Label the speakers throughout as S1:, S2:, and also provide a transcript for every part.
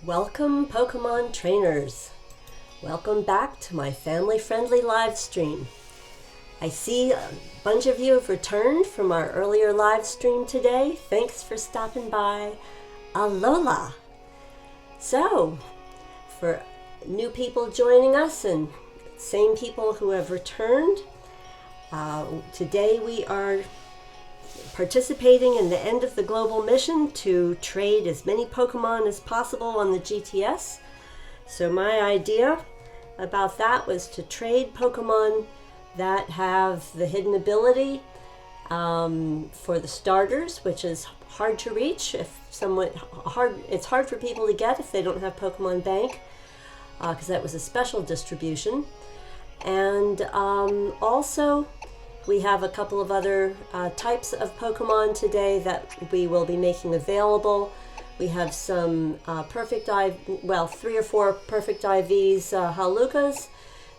S1: Welcome, Pokemon trainers. Welcome back to my family-friendly live stream. I see a bunch of you have returned from our earlier live stream today. Thanks for stopping by. Alola. So, for new people joining us and same people who have returned, today we are participating in the end of the global mission to trade as many Pokemon as possible on the GTS. So my idea about that was to trade Pokemon that have the hidden ability for the starters, which is hard to reach. It's hard for people to get if they don't have Pokemon Bank, because that was a special distribution. And also, we have a couple of other types of Pokemon today that we will be making available. We have some 3 or 4 perfect IVs HAWLUCHAs.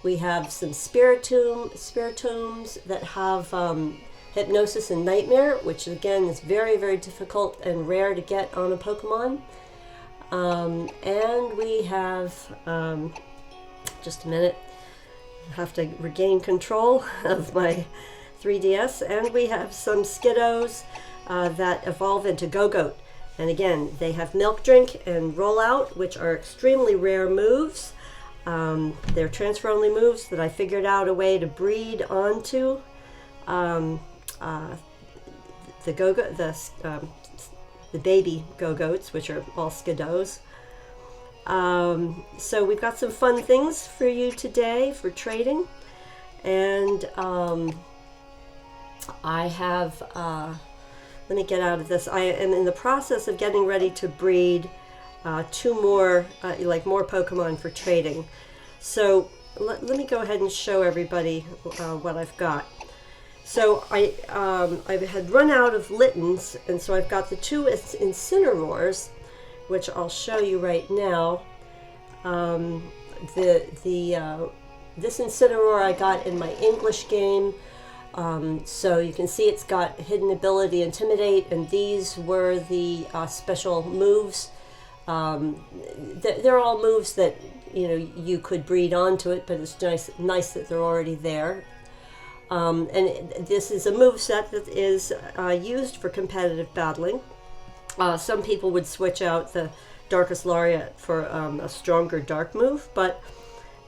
S1: We have some Spiritombs that have Hypnosis and Nightmare, which again is very, very difficult and rare to get on a Pokemon. And we have, just a minute, I have to regain control of my 3DS, and we have some SKIDDOs that evolve into Go-Goat. And again, they have Milk Drink and Rollout, which are extremely rare moves. They're transfer-only moves that I figured out a way to breed onto the baby Go-Goats, which are all SKIDDOs. So we've got some fun things for you today for trading, and I have, let me get out of this. I am in the process of getting ready to breed 2 more, more Pokemon for trading. So let me go ahead and show everybody what I've got. So I had run out of Littens, and so I've got the 2 Incineroars, which I'll show you right now. This Incineroar I got in my English game. So you can see it's got hidden ability Intimidate, and these were the special moves. They're all moves that you could breed onto it, but it's nice that they're already there. And this is a move set that is used for competitive battling. Some people would switch out the Darkest Lariat for a stronger dark move, but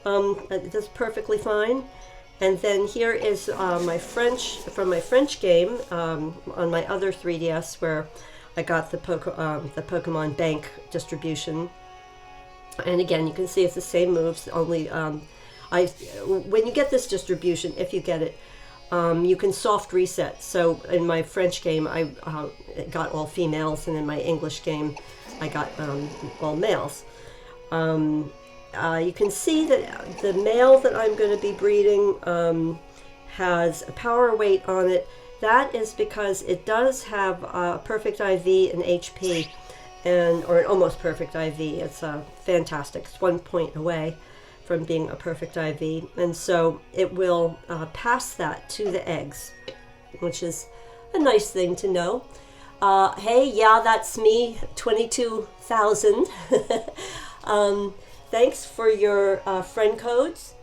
S1: that's perfectly fine. And then here is my French game on my other 3DS, where I got the Pokemon Bank distribution. And again, you can see it's the same moves, only when you get this distribution, if you get it, you can soft reset. So in my French game, I got all females, and in my English game, I got all males. You can see that the male that I'm going to be breeding has a power weight on it. That is because it does have a perfect IV and HP, or an almost perfect IV. It's fantastic. It's 1 point away from being a perfect IV, and so it will pass that to the eggs, which is a nice thing to know. Hey, yeah, that's me, 22,000. Thanks for your friend codes.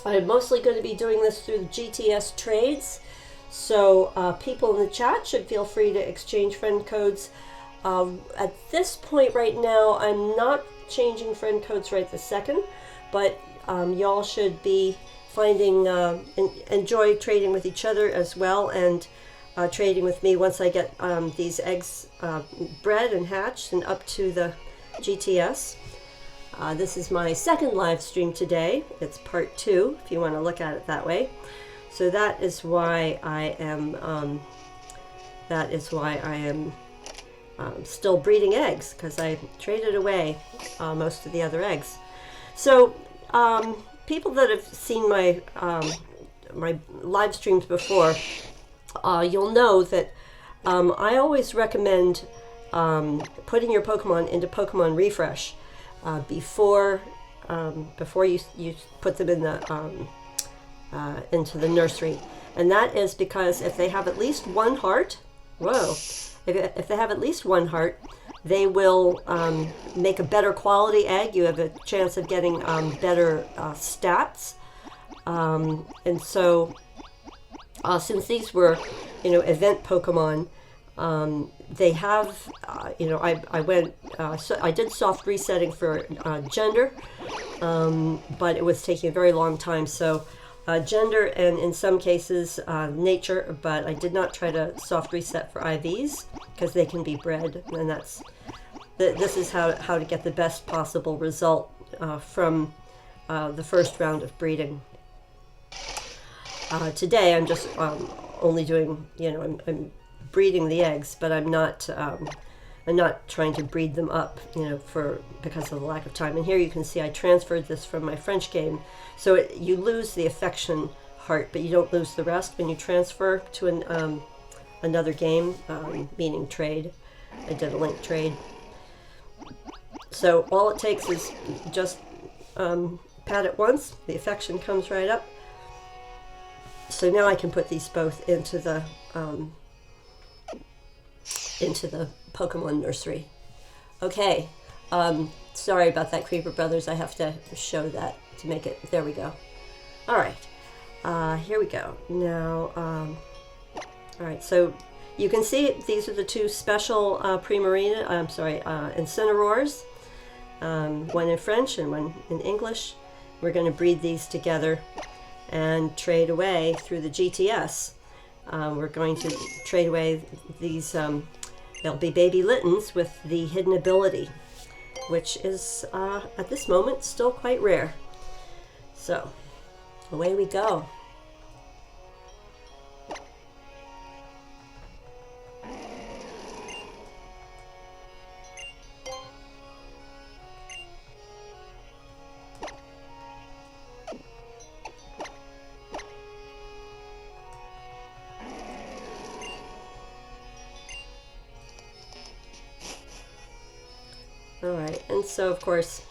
S1: I'm mostly going to be doing this through the GTS trades, so people in the chat should feel free to exchange friend codes. At this point right now, I'm not changing friend codes right this second, but y'all should be enjoy trading with each other as well, and trading with me once I get these eggs bred and hatched and up to the GTS. This is my second live stream today. It's part 2, if you want to look at it that way. So that is why I am still breeding eggs, because I traded away most of the other eggs. So people that have seen my my live streams before, you'll know that I always recommend putting your Pokemon into Pokemon Refresh before you put them in the into the nursery, and that is because if they have at least 1 heart, if they have at least 1 heart, they will make a better quality egg. You have a chance of getting better stats. And so since these were, event Pokemon, they have, I did soft resetting for gender, but it was taking a very long time. So gender and in some cases nature, but I did not try to soft reset for IVs because they can be bred, and this is how to get the best possible result from the first round of breeding. Today I'm just only doing, I'm breeding the eggs, but I'm not trying to breed them up, because of the lack of time. And here you can see I transferred this from my French game. So you lose the affection heart, but you don't lose the rest when you transfer to another game, meaning trade. I did a link trade. So all it takes is just pat it once, the affection comes right up. So now I can put these both into the Pokemon nursery. Okay, sorry about that, Creeper Brothers. I have to show that to make it. There we go. All right, here we go. Now, all right. So you can see these are the two special Incineroars. One in French and one in English. We're going to breed these together and trade away through the GTS. We're going to trade away these, they'll be baby Littens with the hidden ability, which is, at this moment, still quite rare. So, away we go. All right, and so of course,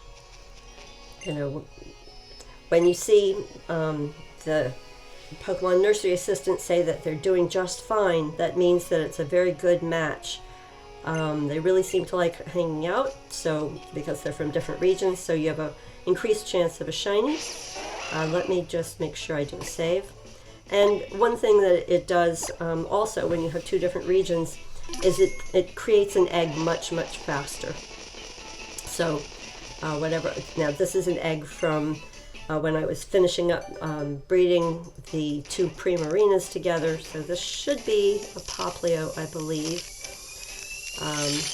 S1: when you see the Pokemon nursery assistants say that they're doing just fine, that means that it's a very good match. They really seem to like hanging out, so because they're from different regions, so you have an increased chance of a shiny. Let me just make sure I do a save. And one thing that it does also when you have two different regions is it creates an egg much faster. So whatever, now this is an egg from when I was finishing up breeding the two Primarinas together, so this should be a Poplio, I believe.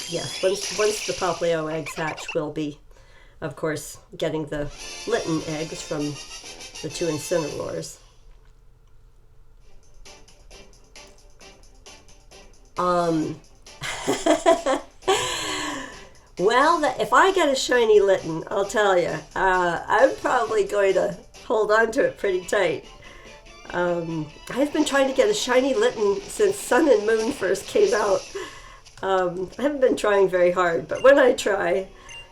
S1: Yes, once the Poplio eggs hatch, we'll be, of course, getting the Litten eggs from the two Incineroars. Well, if I get a shiny Litten, I'll tell you, I'm probably going to hold on to it pretty tight. I've been trying to get a shiny Litten since Sun and Moon first came out. I haven't been trying very hard, but when I try,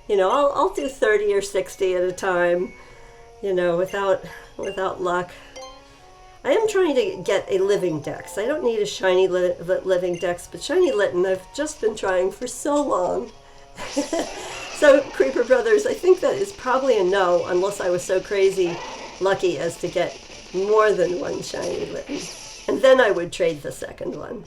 S1: I'll do 30 or 60 at a time, without luck. I am trying to get a living dex. I don't need a shiny living dex, but shiny Litten I've just been trying for so long. So, Creeper Brothers, I think that is probably a no, unless I was so crazy lucky as to get more than one shiny Litten. And then I would trade the second one.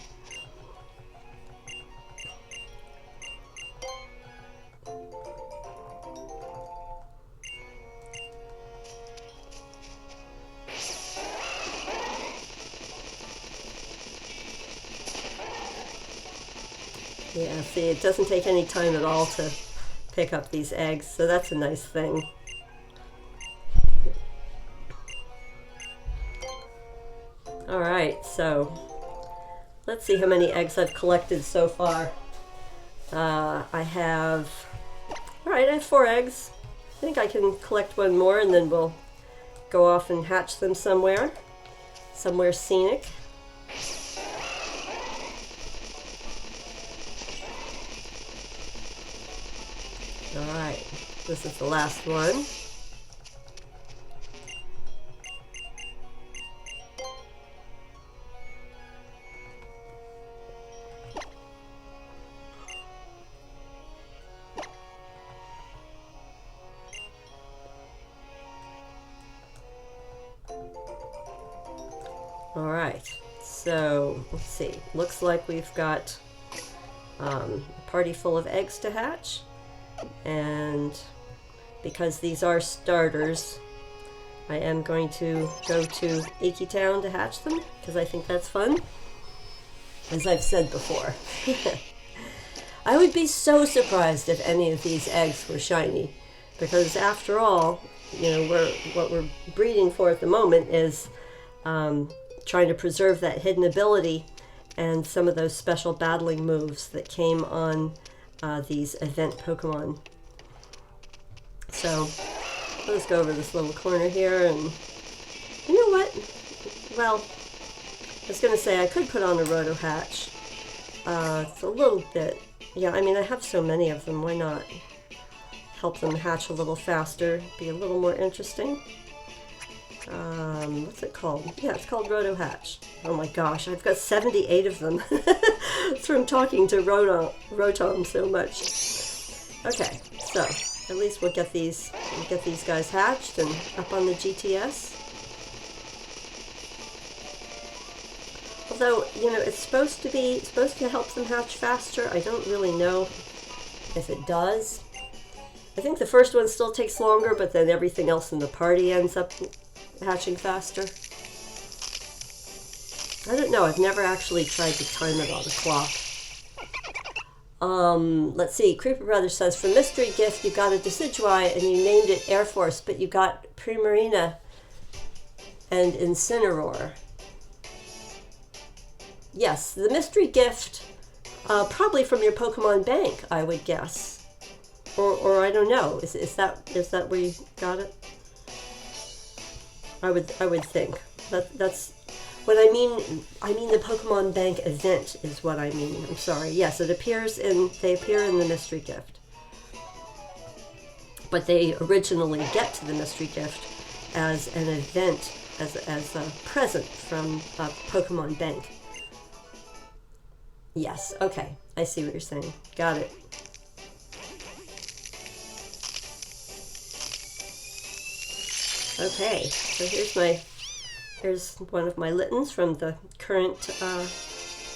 S1: Yeah, see, it doesn't take any time at all to pick up these eggs, so that's a nice thing. All right, so let's see how many eggs I've collected so far. I have 4 eggs. I think I can collect one more and then we'll go off and hatch them somewhere scenic. Alright, this is the last one. All right, so let's see. Looks like we've got a party full of eggs to hatch, and because these are starters, I am going to go to Achy Town to hatch them because I think that's fun, as I've said before. I would be so surprised if any of these eggs were shiny, because after all, you know, what we're breeding for at the moment is trying to preserve that hidden ability and some of those special battling moves that came on these event Pokemon. So let's go over this little corner here, and you know what? Well, I was going to say I could put on a Roto Hatch. It's a little bit, yeah, I mean, I have so many of them, why not help them hatch a little faster, be a little more interesting. What's it called? Yeah, it's called Roto Hatch. Oh my gosh, I've got 78 of them. It's from talking to Rotom so much. Okay, so at least we'll get these guys hatched and up on the GTS. Although, you know, it's supposed to help them hatch faster. I don't really know if it does. I think the first one still takes longer, but then everything else in the party ends up hatching faster. I don't know. I've never actually tried to time it on a clock. Let's see. Creeper Brothers says, for mystery gift, you got a Decidueye and you named it Air Force, but you got Primarina and Incineroar. Yes, the mystery gift, probably from your Pokemon bank, I would guess. Or I don't know. Is that where you got it? I would think that's what I mean. I mean the Pokemon Bank event is what I mean. I'm sorry. Yes, they appear in the mystery gift, but they originally get to the mystery gift as an event, as a present from Pokemon Bank. Yes. Okay. I see what you're saying. Got it. Okay, so here's one of my Littens from the current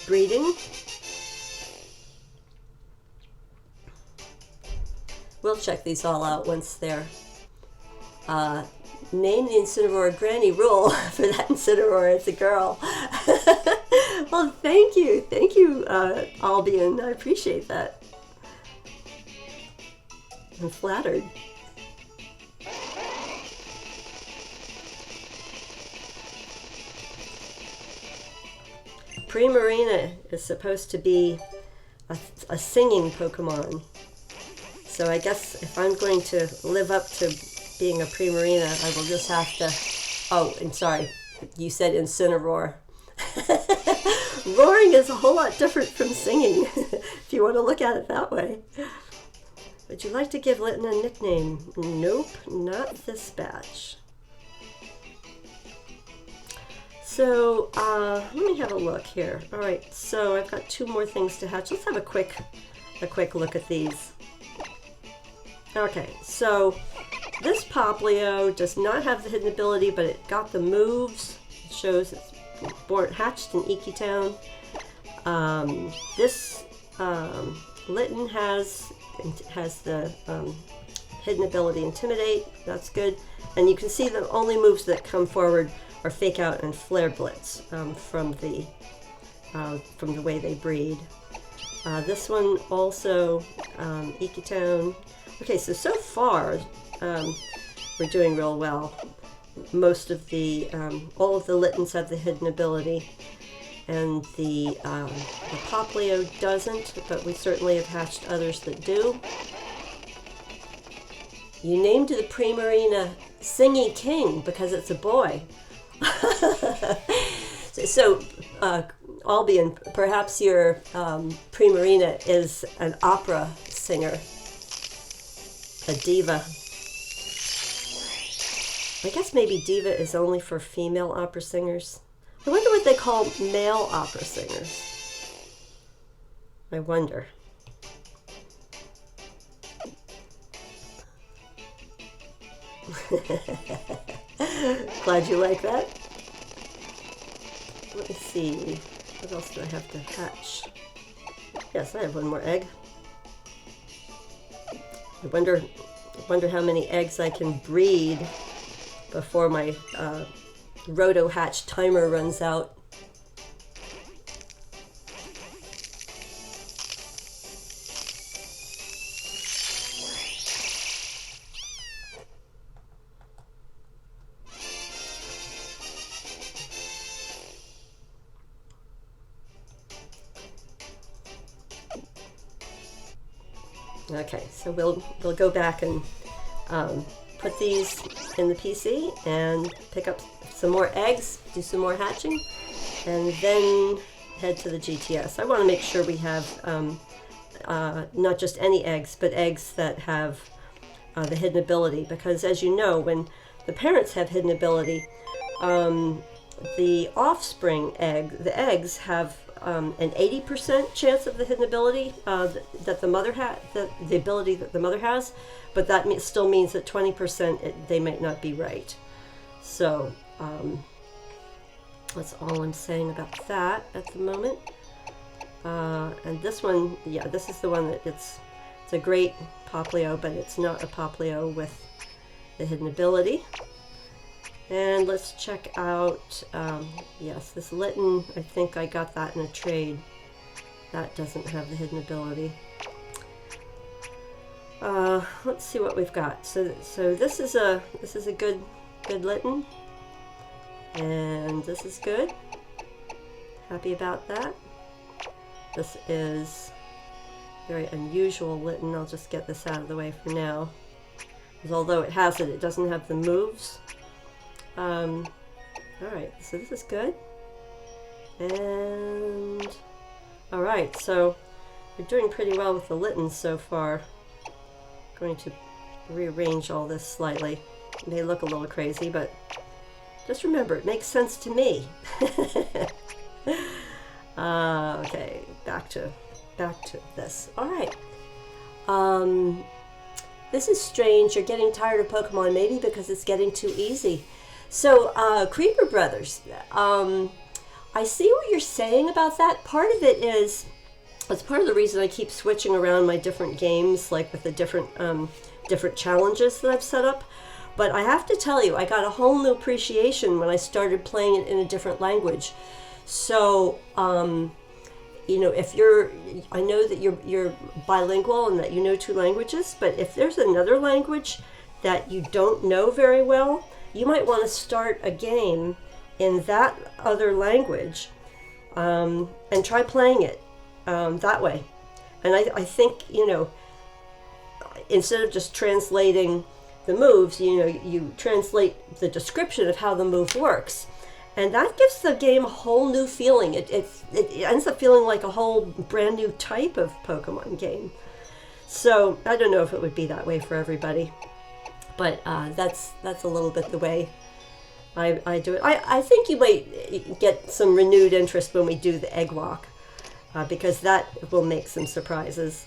S1: breeding. We'll check these all out once they're named the Incineroar Granny rule for that Incineroar. It's a girl. Well, thank you, Albion. I appreciate that. I'm flattered. Primarina is supposed to be a singing Pokemon. So I guess if I'm going to live up to being a Primarina, I will just have to... Oh, and sorry, you said Incineroar. Roaring is a whole lot different from singing, if you want to look at it that way. Would you like to give Litten a nickname? Nope, not this batch. So, let me have a look here. All right, so I've got 2 more things to hatch. Let's have a quick look at these. Okay, so this Poplio does not have the hidden ability, but it got the moves. It shows it's hatched in Achy Town. This Litten has the hidden ability Intimidate. That's good. And you can see the only moves that come forward are Fake Out and Flare Blitz from the way they breed. This one also, Achy Town. Okay, so far we're doing real well. Most of the, all of the Littens have the hidden ability, and the Poplio doesn't, but we certainly have hatched others that do. You named the Primarina Singy King because it's a boy. So, Albion, perhaps your Primarina is an opera singer, a diva. I guess maybe diva is only for female opera singers. I wonder what they call male opera singers. I wonder. Glad you like that. let me see. What else do I have to hatch? Yes, I have one more egg. I wonder how many eggs I can breed before my roto hatch timer runs out. Okay, so we'll go back and put these in the PC and pick up some more eggs, do some more hatching, and then head to the GTS. I want to make sure we have not just any eggs, but eggs that have the hidden ability, because as you know, when the parents have hidden ability, the offspring the eggs have an 80% chance of the hidden ability that the mother the ability that the mother has, but that still means that 20% they might not be right. So that's all I'm saying about that at the moment. And this one, yeah, this is the one that it's a great Poplio, but it's not a Poplio with the hidden ability. And let's check out, yes, this Litten, I think I got that in a trade. That doesn't have the hidden ability. Let's see what we've got. So this is a good Litten, and this is good. Happy about that. This is very unusual Litten. I'll just get this out of the way for now, because although it has it doesn't have the moves. Alright, so this is good. And alright, so we're doing pretty well with the Littens so far. I'm going to rearrange all this slightly. It may look a little crazy, but just remember, it makes sense to me. Okay, back to this. Alright. This is strange. You're getting tired of Pokemon, maybe because it's getting too easy. So, Creeper Brothers, I see what you're saying about that. Part of it is, it's part of the reason I keep switching around my different games, like with the different challenges that I've set up. But I have to tell you, I got a whole new appreciation when I started playing it in a different language. So, you know, I know that you're bilingual and that you know 2 languages, but if there's another language that you don't know very well, you might want to start a game in that other language and try playing it that way. And I think, you know, instead of just translating the moves, you know, you translate the description of how the move works. And that gives the game a whole new feeling. It ends up feeling like a whole brand new type of Pokemon game. So I don't know if it would be that way for everybody. But that's a little bit the way I do it. I think you might get some renewed interest when we do the egg walk, because that will make some surprises.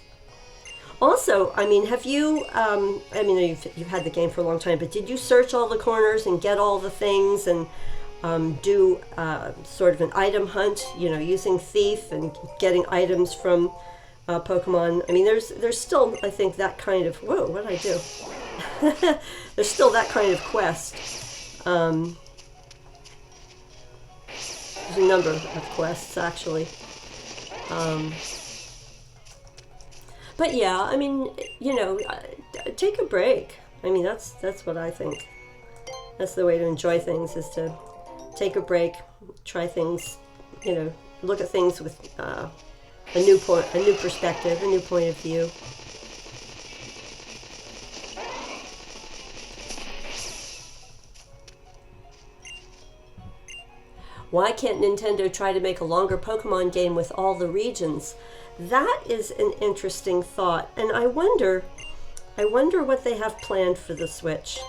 S1: Also, I mean, have you, I mean, you've had the game for a long time, but did you search all the corners and get all the things and do sort of an item hunt, you know, using Thief and getting items from Pokemon? I mean, there's still, I think, that kind of, whoa, what did I do? There's still that kind of quest. There's a number of quests, actually. But yeah, I mean, you know, take a break. I mean, that's what I think. That's the way to enjoy things, is to take a break, try things, you know, look at things with a new perspective, a new point of view. Why can't Nintendo try to make a longer Pokemon game with all the regions? That is an interesting thought, and I wonder what they have planned for the Switch.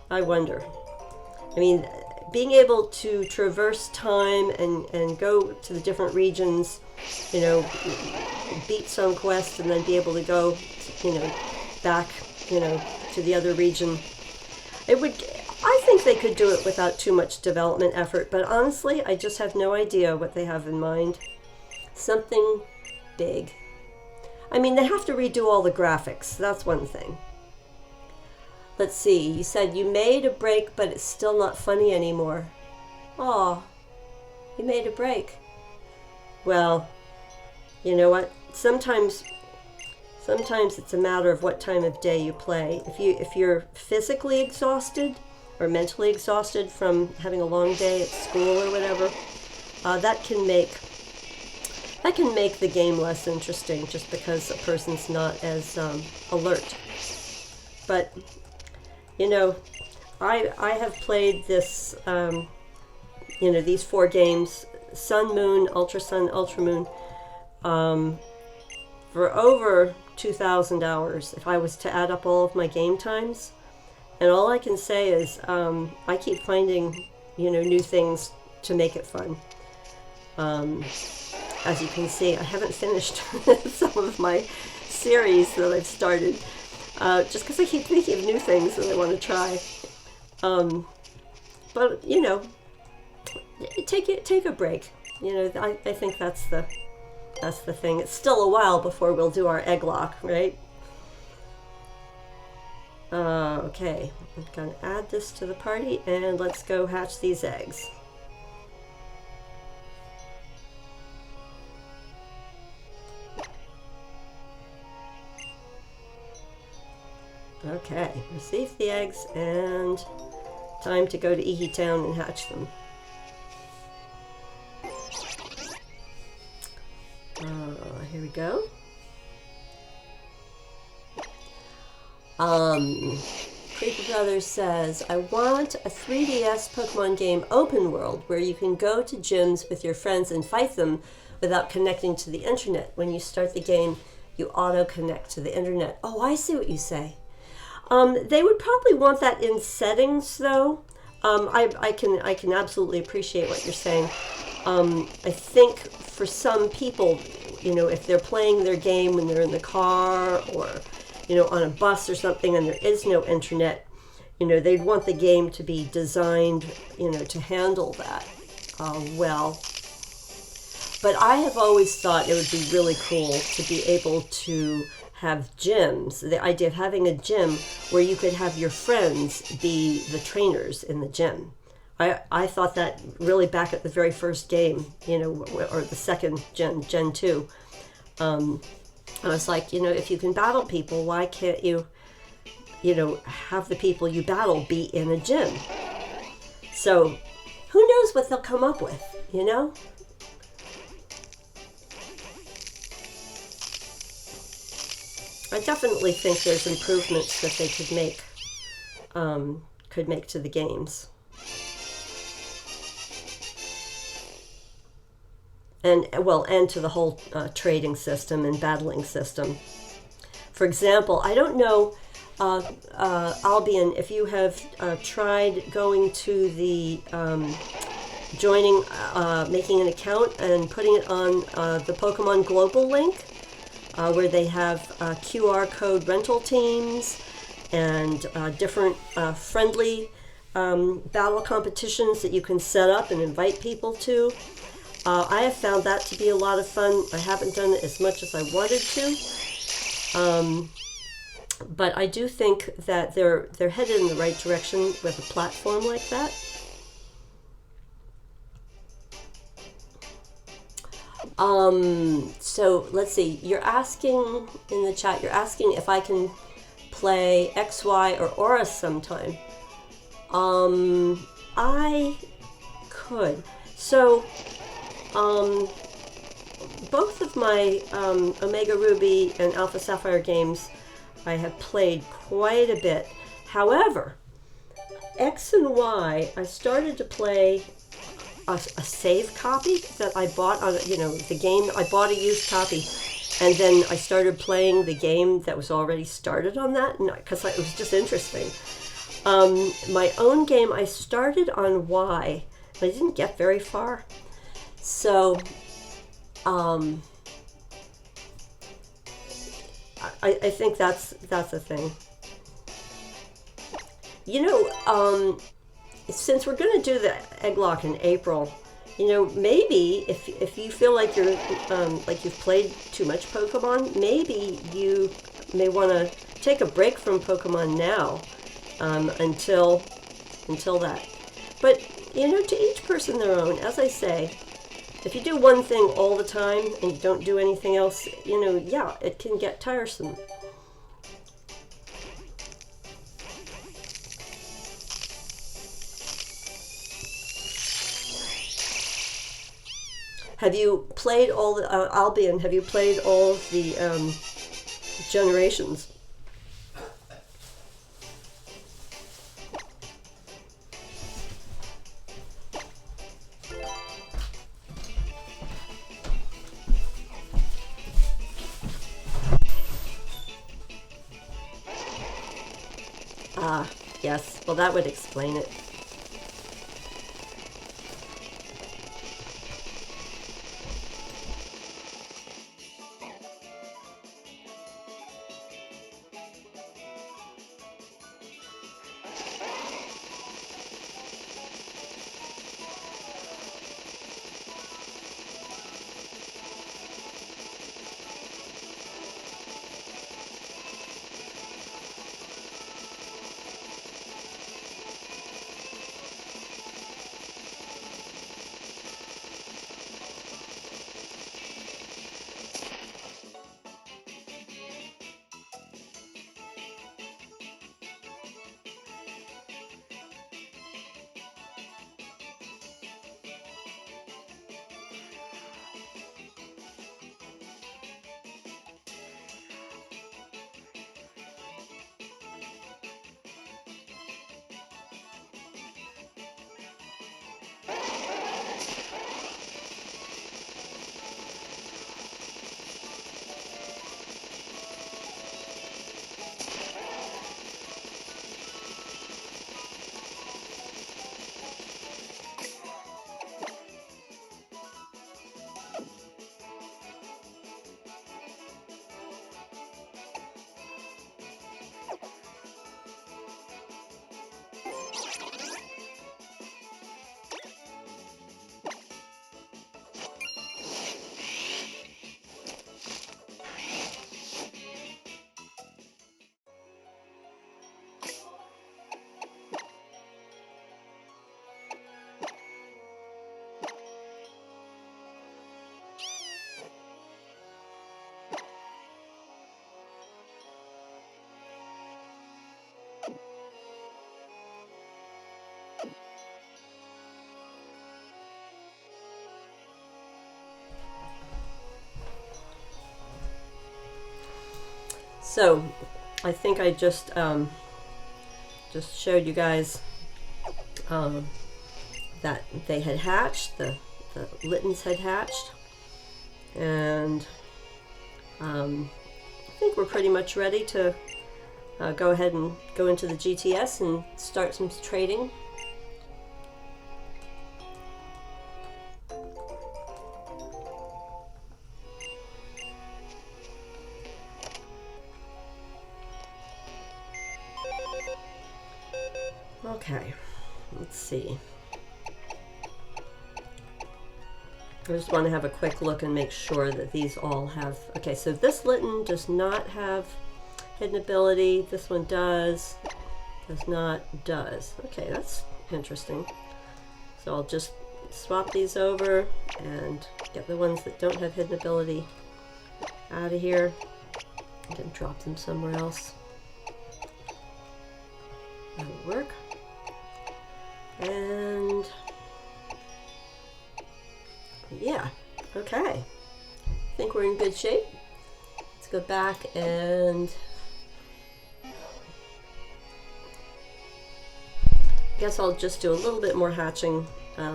S1: I wonder. I mean, being able to traverse time and go to the different regions, you know, beat some quest and then be able to go, you know, back, you know, to the other region. I think they could do it without too much development effort, but honestly, I just have no idea what they have in mind. Something big. I mean, they have to redo all the graphics. That's one thing. Let's see. You said you made a break, but it's still not funny anymore. Aw, you made a break. Well, you know what? Sometimes it's a matter of what time of day you play. If you're physically exhausted or mentally exhausted from having a long day at school or whatever, that can make the game less interesting, just because a person's not as alert. But you know, I have played this, you know, these 4 games, Sun, Moon, Ultra Sun, Ultra Moon, for over 2,000 hours if I was to add up all of my game times. And all I can say is I keep finding, you know, new things to make it fun. As you can see, I haven't finished some of my series that I've started, just because I keep thinking of new things that I want to try. But you know, take a break. You know, I think that's the thing. It's still a while before we'll do our egg lock, right? Okay, I'm gonna add this to the party, and let's go hatch these eggs. Okay, receive the eggs, and time to go to Ihi Town and hatch them. Here we go. Creepy Brothers says, I want a 3DS Pokemon game open world where you can go to gyms with your friends and fight them without connecting to the internet. When you start the game, you auto-connect to the internet. Oh, I see what you say. They would probably want that in settings, though. I can absolutely appreciate what you're saying. I think for some people, you know, if they're playing their game when they're in the car or, you know, on a bus or something and there is no internet, you know, they'd want the game to be designed, you know, to handle that well. But I have always thought it would be really cool to be able to have gyms. The idea of having a gym where you could have your friends be the trainers in the gym. I thought that really back at the very first game, you know, or the second Gen 2. I was like, you know, if you can battle people, why can't you, you know, have the people you battle be in a gym? So who knows what they'll come up with, you know? I definitely think there's improvements that they could make to the games. And to the whole trading system and battling system. For example, I don't know, Albion, if you have tried going to the making an account and putting it on the Pokemon Global link, where they have QR code rental teams and different friendly battle competitions that you can set up and invite people to. I have found that to be a lot of fun. I haven't done it as much as I wanted to, but I do think that they're headed in the right direction with a platform like that. So let's see. You're asking in the chat. You're asking if I can play X, Y, or Aura sometime. I could. So. Both of my Omega Ruby and Alpha Sapphire games I have played quite a bit. However, X and Y, I started to play a save copy that I bought on, you know, the game. I bought a used copy, and then I started playing the game that was already started on that, because it was just interesting. My own game, I started on Y, and I didn't get very far. So, I think that's a thing. You know, since we're going to do the egg lock in April, you know, maybe if you feel like you're like you've played too much Pokemon, maybe you may want to take a break from Pokemon now until that. But you know, to each person their own. As I say, if you do one thing all the time and you don't do anything else, you know, yeah, it can get tiresome. Have you played all the, Albion, have you played all of the generations? Ah, yes, well that would explain it. So, I think I just showed you guys that they had hatched, the Littens had hatched, and I think we're pretty much ready to go ahead and go into the GTS and start some trading. Okay, let's see. I just want to have a quick look and make sure that these all have... Okay, so this Litten does not have hidden ability. This one does. Does not. Does. Okay, that's interesting. So I'll just swap these over and get the ones that don't have hidden ability out of here and then drop them somewhere else. That'll work. And yeah, okay. I think we're in good shape. Let's go back and I guess I'll just do a little bit more hatching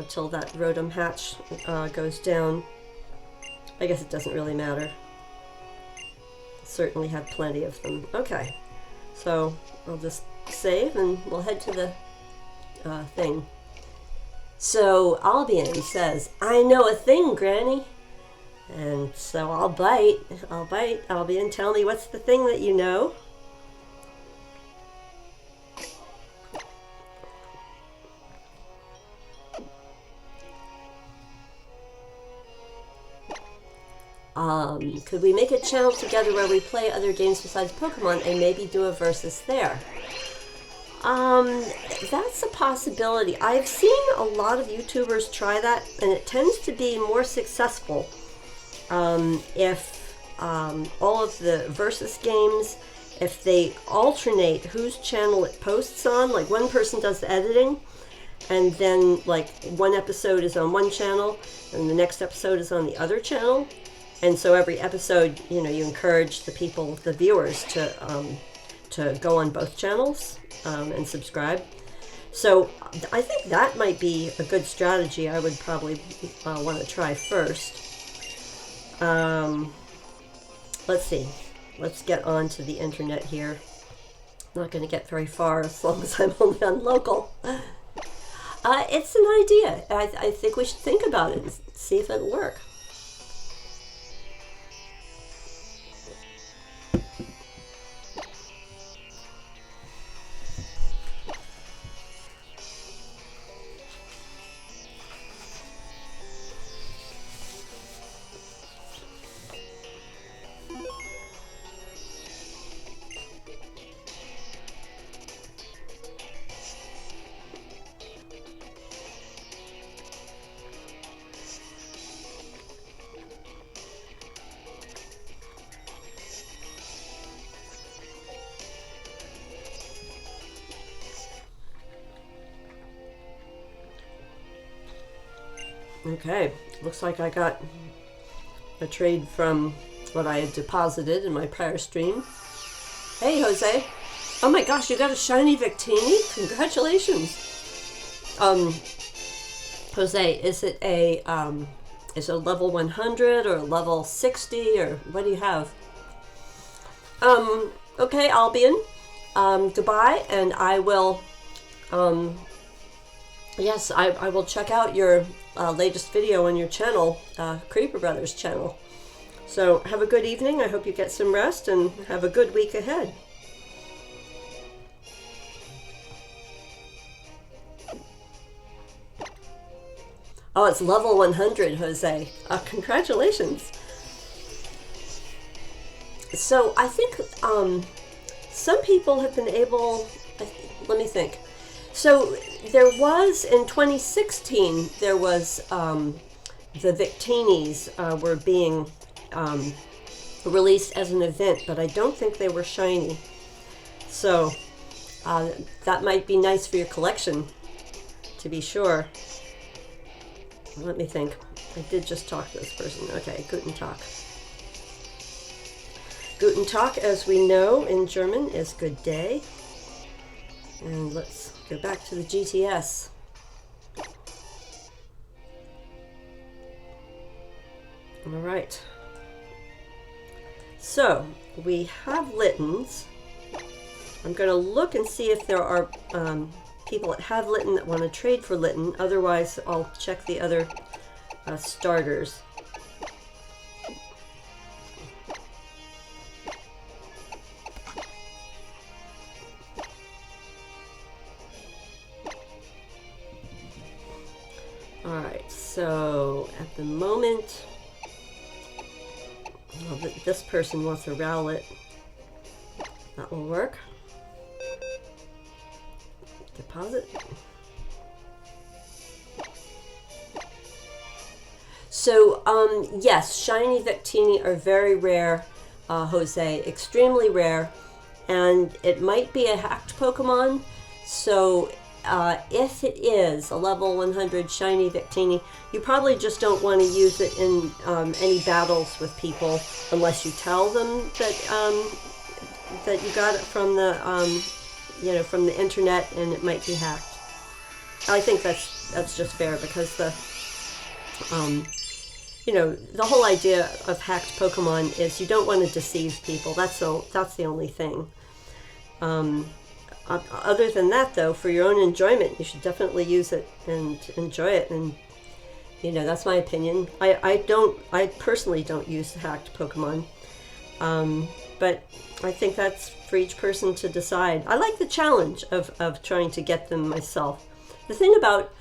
S1: till that Rotom hatch goes down. I guess it doesn't really matter. Certainly have plenty of them. Okay, so I'll just save and we'll head to the thing. So Albion says, "I know a thing, Granny." And so I'll bite. Albion, tell me, what's the thing that you know? Could we make a channel together where we play other games besides Pokemon and maybe do a versus there? That's a possibility. I've seen a lot of YouTubers try that, and it tends to be more successful if all of the versus games, if they alternate whose channel it posts on, like one person does the editing, and then like one episode is on one channel and the next episode is on the other channel. And so every episode, you know, you encourage the people, the viewers, to go on both channels and subscribe. So I think that might be a good strategy. I would probably want to try first. Let's see. Let's get on to the internet here. Not going to get very far as long as I'm only on local. It's an idea. I think we should think about it and see if it'll work. Okay, looks like I got a trade from what I had deposited in my prior stream. Hey, Jose. Oh my gosh, you got a shiny Victini? Congratulations. Jose, is it a level 100 or level 60 or what do you have? Okay, Albion. Goodbye, and I will, yes, I will check out your latest video on your channel, Creeper Brothers channel. So have a good evening. I hope you get some rest and have a good week ahead. Oh, it's level 100, Jose. Congratulations. So I think some people have been able, let me think. So there was, in 2016, there was, the Victinis were being released as an event, but I don't think they were shiny. So that might be nice for your collection, to be sure. Let me think. I did just talk to this person. Okay, Guten Tag. Guten Tag, as we know in German, is good day. And let's go back to the GTS. All right. So we have Littens. I'm going to look and see if there are people that have Litten that want to trade for Litten. Otherwise, I'll check the other starters. All right, so at the moment, well, this person wants a Rowlet. That will work. Deposit. So, yes, shiny Victini are very rare, Jose, extremely rare, and it might be a hacked Pokemon. So, if it is a level 100 shiny Victini, you probably just don't want to use it in any battles with people unless you tell them that that you got it from the you know, from the internet and it might be hacked. I think that's just fair because the you know, the whole idea of hacked Pokemon is you don't want to deceive people. That's the only thing. Other than that, though, for your own enjoyment, you should definitely use it and enjoy it. And you know, that's my opinion. I personally don't use hacked Pokemon, but I think that's for each person to decide. I like the challenge of trying to get them myself. The thing about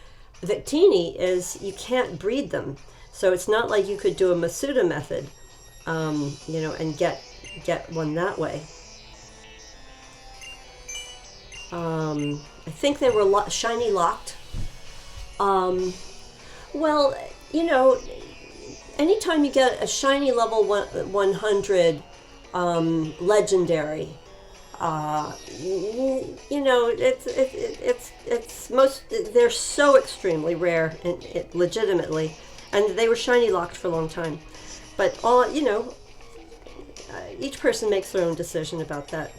S1: Victini is you can't breed them, so it's not like you could do a Masuda method you know, and get one that way. I think they were shiny locked. Well, you know, anytime you get a shiny level 100 legendary, you know, they're so extremely rare and legitimately, and they were shiny locked for a long time. But you know, each person makes their own decision about that.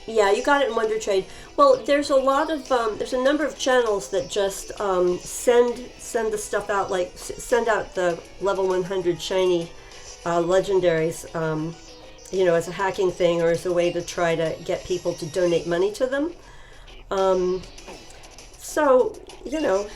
S1: Yeah, you got it in Wondertrade. Well, there's a lot of there's a number of channels that just send the stuff out, like send out the level 100 shiny legendaries, you know, as a hacking thing or as a way to try to get people to donate money to them. So, you know,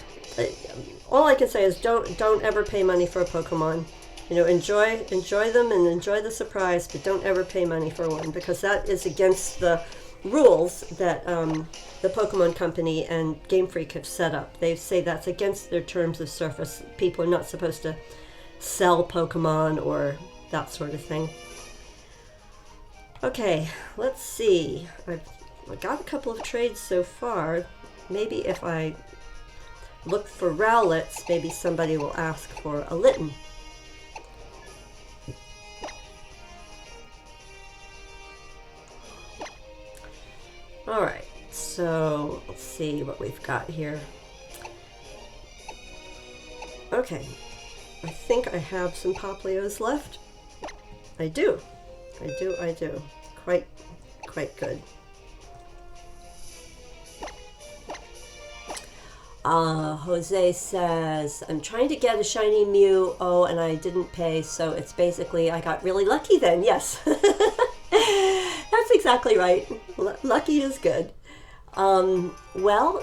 S1: all I can say is don't ever pay money for a Pokemon. You know, enjoy them and enjoy the surprise, but don't ever pay money for one, because that is against the rules that the Pokemon Company and Game Freak have set up. They say that's against their terms of service. People are not supposed to sell Pokemon or that sort of thing. Okay, let's see. I got a couple of trades so far. Maybe if I look for Rowlets, maybe somebody will ask for a Litten. All right, so let's see what we've got here. Okay, I think I have some Poplios left. I do. Quite good. Jose says, I'm trying to get a shiny Mew, and I didn't pay, so it's basically I got really lucky then. Yes. That's exactly right. Lucky is good. Well,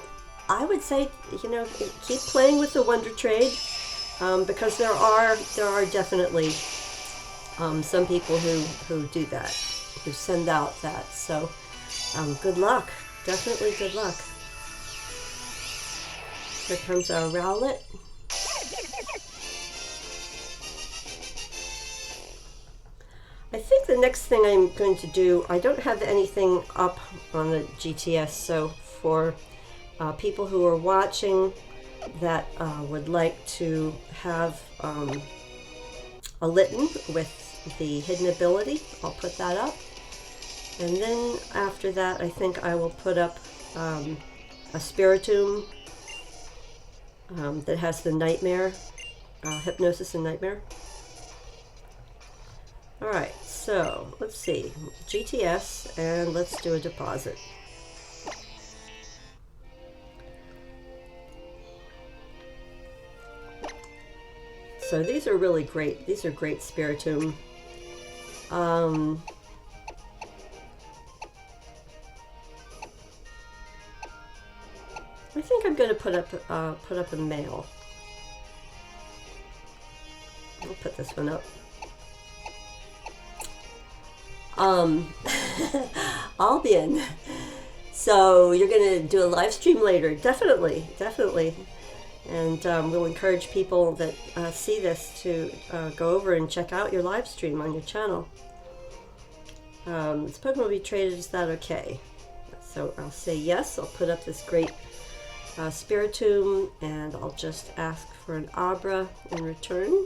S1: I would say, you know, keep playing with the Wondertrade, because there are definitely some people who do that, who send out that. So good luck. Definitely good luck. Here comes our Rowlet. I think the next thing I'm going to do, I don't have anything up on the GTS, so for people who are watching that would like to have a Litten with the hidden ability, I'll put that up. And then after that, I think I will put up a Spiritomb that has the Nightmare, Hypnosis and Nightmare. Alright, so let's see, GTS, and let's do a deposit. So these are really great. These are great Spiritomb. I think I'm going to put up a male. I'll put this one up. Albion. So you're going to do a live stream later. Definitely. And we'll encourage people that see this to go over and check out your live stream on your channel. This Pokemon will be traded. Is that okay? So I'll say yes. I'll put up this great Spiritomb, and I'll just ask for an Abra in return.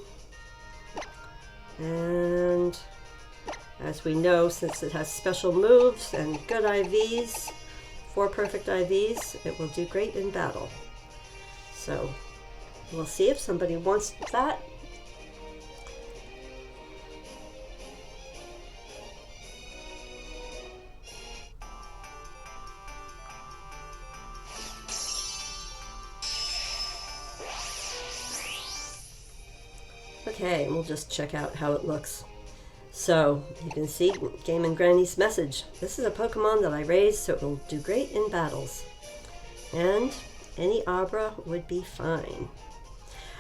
S1: And as we know, since it has special moves and good IVs, 4 perfect IVs, it will do great in battle. So we'll see if somebody wants that. Okay, and we'll just check out how it looks. So you can see GameNGrannie's message. This is a Pokemon that I raised, so it will do great in battles. And any Abra would be fine.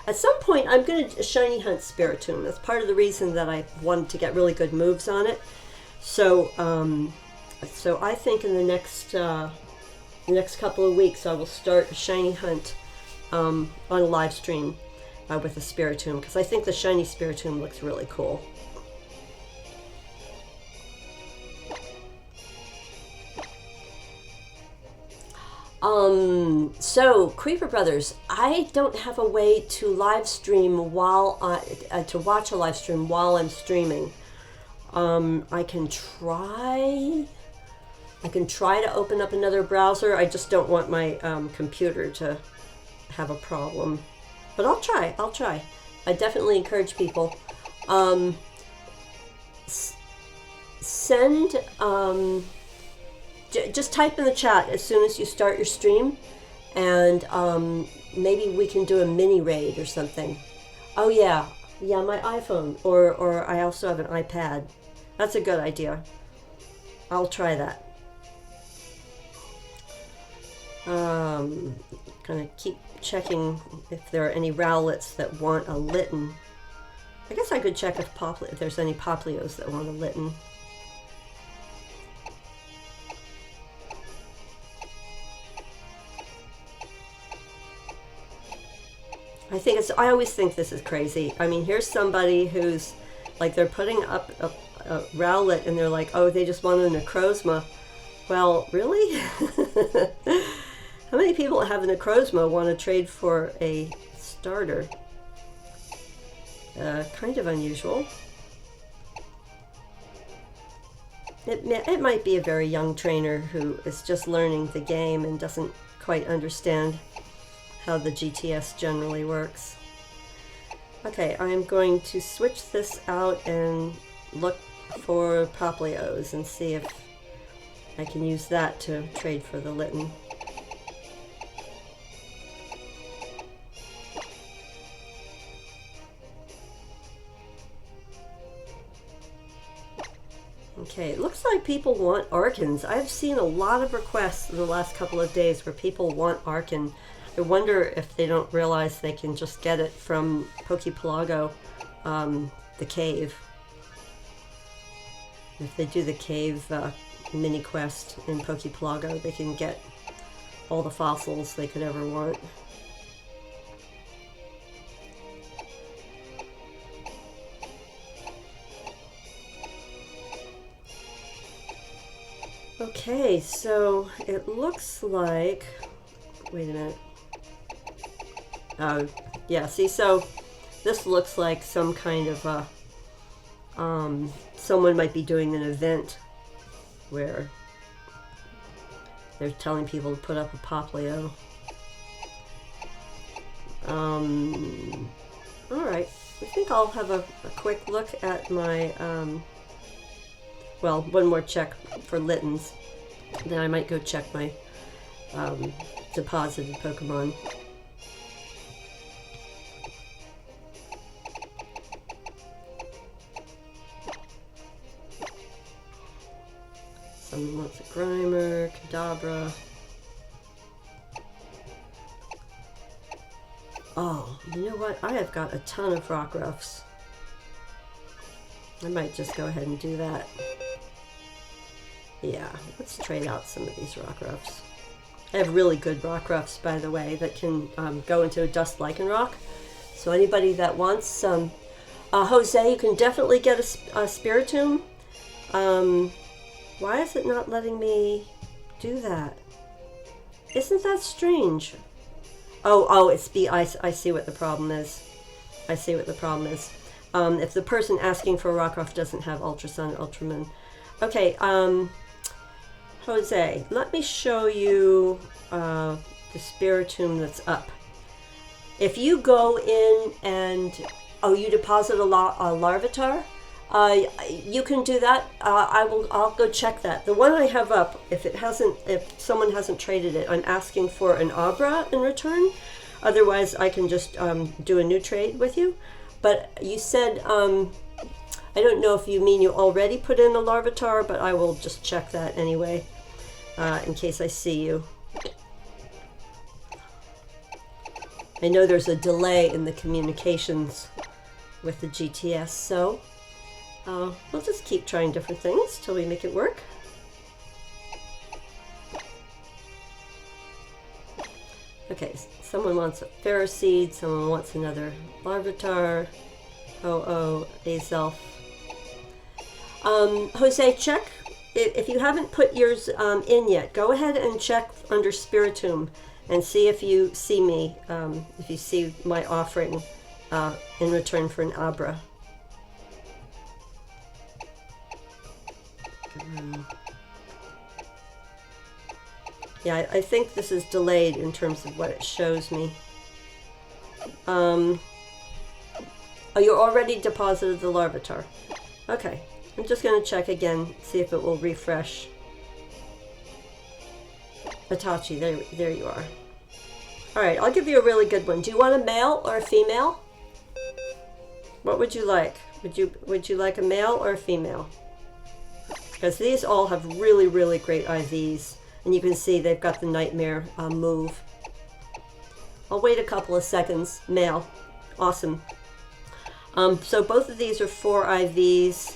S1: At some point, I'm going to shiny hunt Spiritomb. That's part of the reason that I wanted to get really good moves on it. So, so I think in the next couple of weeks, I will start a shiny hunt on a live stream. with the Spiritomb, because I think the shiny Spiritomb looks really cool. So Creeper Brothers, I don't have a way to live stream while to watch a live stream while I'm streaming. I can try to open up another browser. I just don't want my computer to have a problem. But I'll try. I definitely encourage people. Just type in the chat as soon as you start your stream, and maybe we can do a mini raid or something. Oh yeah, my iPhone, or I also have an iPad. That's a good idea. I'll try that. Gonna keep checking if there are any rowlets that want a litten. I guess I could check if there's any poplios that want a litten. I always think this is crazy. I mean, here's somebody who's like, they're putting up a rowlet and they're like, oh, they just want a necrozma. Well, really? How many people have a necrozma want to trade for a starter? Kind of unusual. It might be a very young trainer who is just learning the game and doesn't quite understand how the GTS generally works. Okay, I'm going to switch this out and look for poplios and see if I can use that to trade for the litten. Okay, it looks like people want Arkans. I've seen a lot of requests in the last couple of days where people want Arkan. I wonder if they don't realize they can just get it from Poképelago, the cave. If they do the cave mini quest in Poképelago, they can get all the fossils they could ever want. Okay, so it looks like, wait a minute. Yeah, see, so this looks like some kind of someone might be doing an event where they're telling people to put up a poplio. Alright, I think I'll have a quick look at my, well, one more check for littens. Then I might go check my deposited Pokemon. Someone wants a Grimer, Kadabra. Oh, you know what? I have got a ton of Rockruffs. I might just go ahead and do that. Yeah, let's trade out some of these Rockruffs. I have really good Rockruffs, by the way, that can go into a Dust Lycanroc. So anybody that wants some, Jose, you can definitely get a Spiritomb. Why is it not letting me do that? Isn't that strange? Oh, it's I see what the problem is. I see what the problem is. If the person asking for a Rockruff doesn't have Ultra Sun, Ultraman. Okay, Jose, let me show you the Spiritomb that's up. If you go in and, you deposit a Larvitar, you can do that. I'll go check that. The one I have up, if someone hasn't traded it, I'm asking for an Abra in return. Otherwise, I can just do a new trade with you. But you said, I don't know if you mean you already put in a Larvitar, but I will just check that anyway, in case I see you. I know there's a delay in the communications with the GTS, so we'll just keep trying different things till we make it work. Okay, someone wants a Ferroseed, someone wants another Larvitar, Azelf. Jose, check, if you haven't put yours in yet, go ahead and check under Spiritomb and see if you see me, if you see my offering in return for an Abra. Yeah, I think this is delayed in terms of what it shows me. Oh, you already deposited the Larvitar. Okay, I'm just going to check again, see if it will refresh. Itachi, there you are. Alright, I'll give you a really good one. Do you want a male or a female? What would you like? Would you like a male or a female? Because these all have really, really great IVs. And you can see they've got the Nightmare move. I'll wait a couple of seconds. Male. Awesome. So both of these are 4 IVs.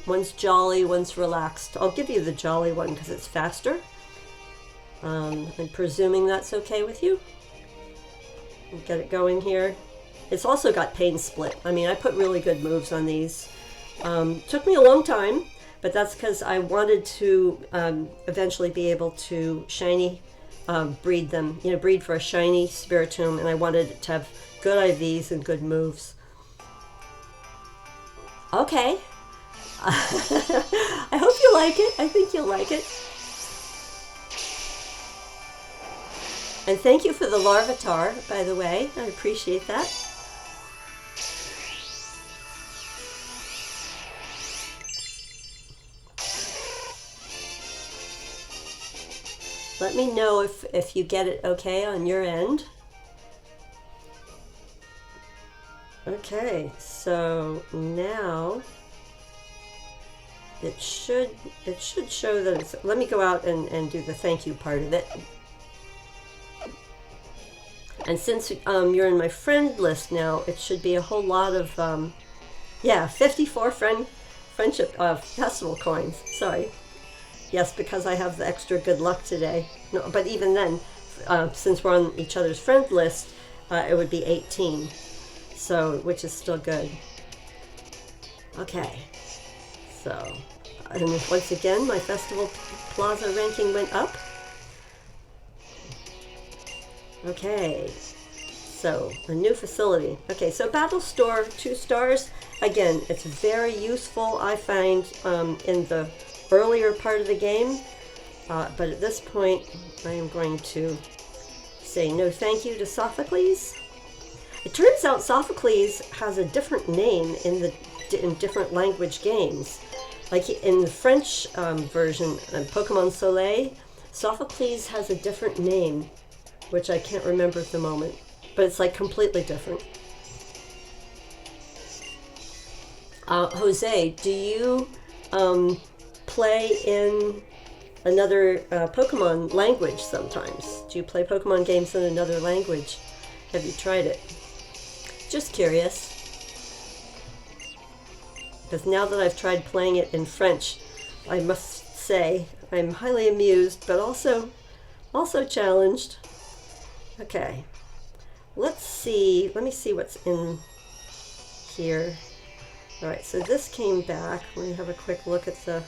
S1: One's jolly, one's relaxed. I'll give you the jolly one because it's faster. I'm presuming that's okay with you. We'll get it going here. It's also got pain split. I mean, I put really good moves on these. Took me a long time. But that's because I wanted to eventually be able to shiny breed them, breed for a shiny Spiritomb, and I wanted it to have good IVs and good moves. Okay. I hope you like it. I think you'll like it. And thank you for the Larvitar, by the way. I appreciate that. Let me know if you get it okay on your end. Okay, so now it should show that it's, let me go out and do the thank you part of it. And since you're in my friend list now, it should be a whole lot of, yeah, 54 friendship festival coins. Sorry. Yes, because I have the extra good luck today. No, but even then, since we're on each other's friend list, it would be 18. So, which is still good. Okay. So, and once again, my Festival Plaza ranking went up. Okay. So, a new facility. Okay, so Battle Store, 2 stars. Again, it's very useful, I find, in the earlier part of the game, but at this point I am going to say no thank you to Sophocles. It turns out Sophocles has a different name in different language games. Like in the French version of Pokemon Soleil, Sophocles has a different name, which I can't remember at the moment, but it's like completely different. Jose, do you play in another Pokemon language sometimes? Do you play Pokemon games in another language? Have you tried it? Just curious. Because now that I've tried playing it in French, I must say I'm highly amused, but also challenged. Okay, let's see. Let me see what's in here. All right, so this came back. Let me have a quick look at the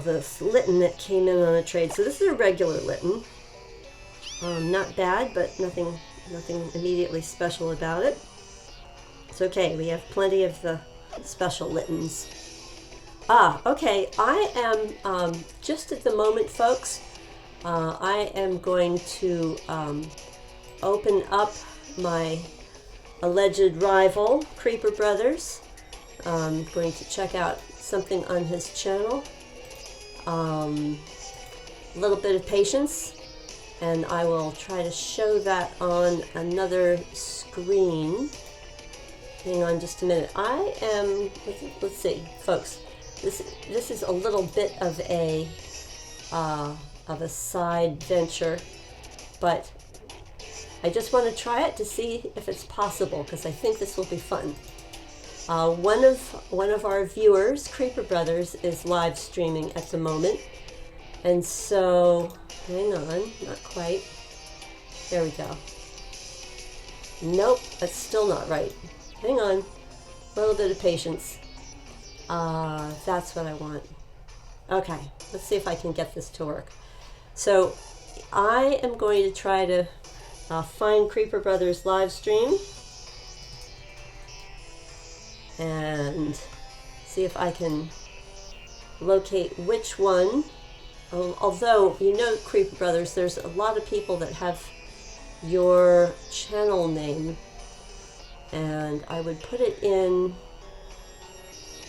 S1: this Litten that came in on a trade. So this is a regular Litten. Not bad, but nothing immediately special about it. It's okay. We have plenty of the special Littens. Okay. I am just at the moment, folks. I am going to open up my alleged rival, Creeper Brothers. I'm going to check out something on his channel. A little bit of patience, and I will try to show that on another screen. Hang on just a minute. I am, let's see, folks. This is a little bit of a side venture, but I just want to try it to see if it's possible, because I think this will be fun. One of our viewers, Creeper Brothers, is live streaming at the moment, And so, hang on, not quite. There we go. Nope, that's still not right. Hang on, a little bit of patience. That's what I want. Okay, let's see if I can get this to work. So I am going to try to find Creeper Brothers live stream and see if I can locate which one. Although, you know, Creeper Brothers, there's a lot of people that have your channel name, and I would put it in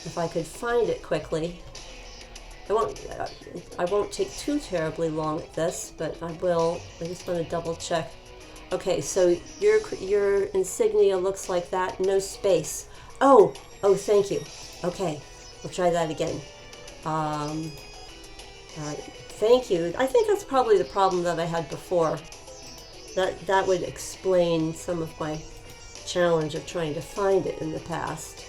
S1: if I could find it quickly. I won't take too terribly long at this, but I will. I just want to double check. Okay, so your insignia looks like that, no space. Oh, thank you. Okay, we'll try that again. All right, thank you. I think that's probably the problem that I had before. That would explain some of my challenge of trying to find it in the past.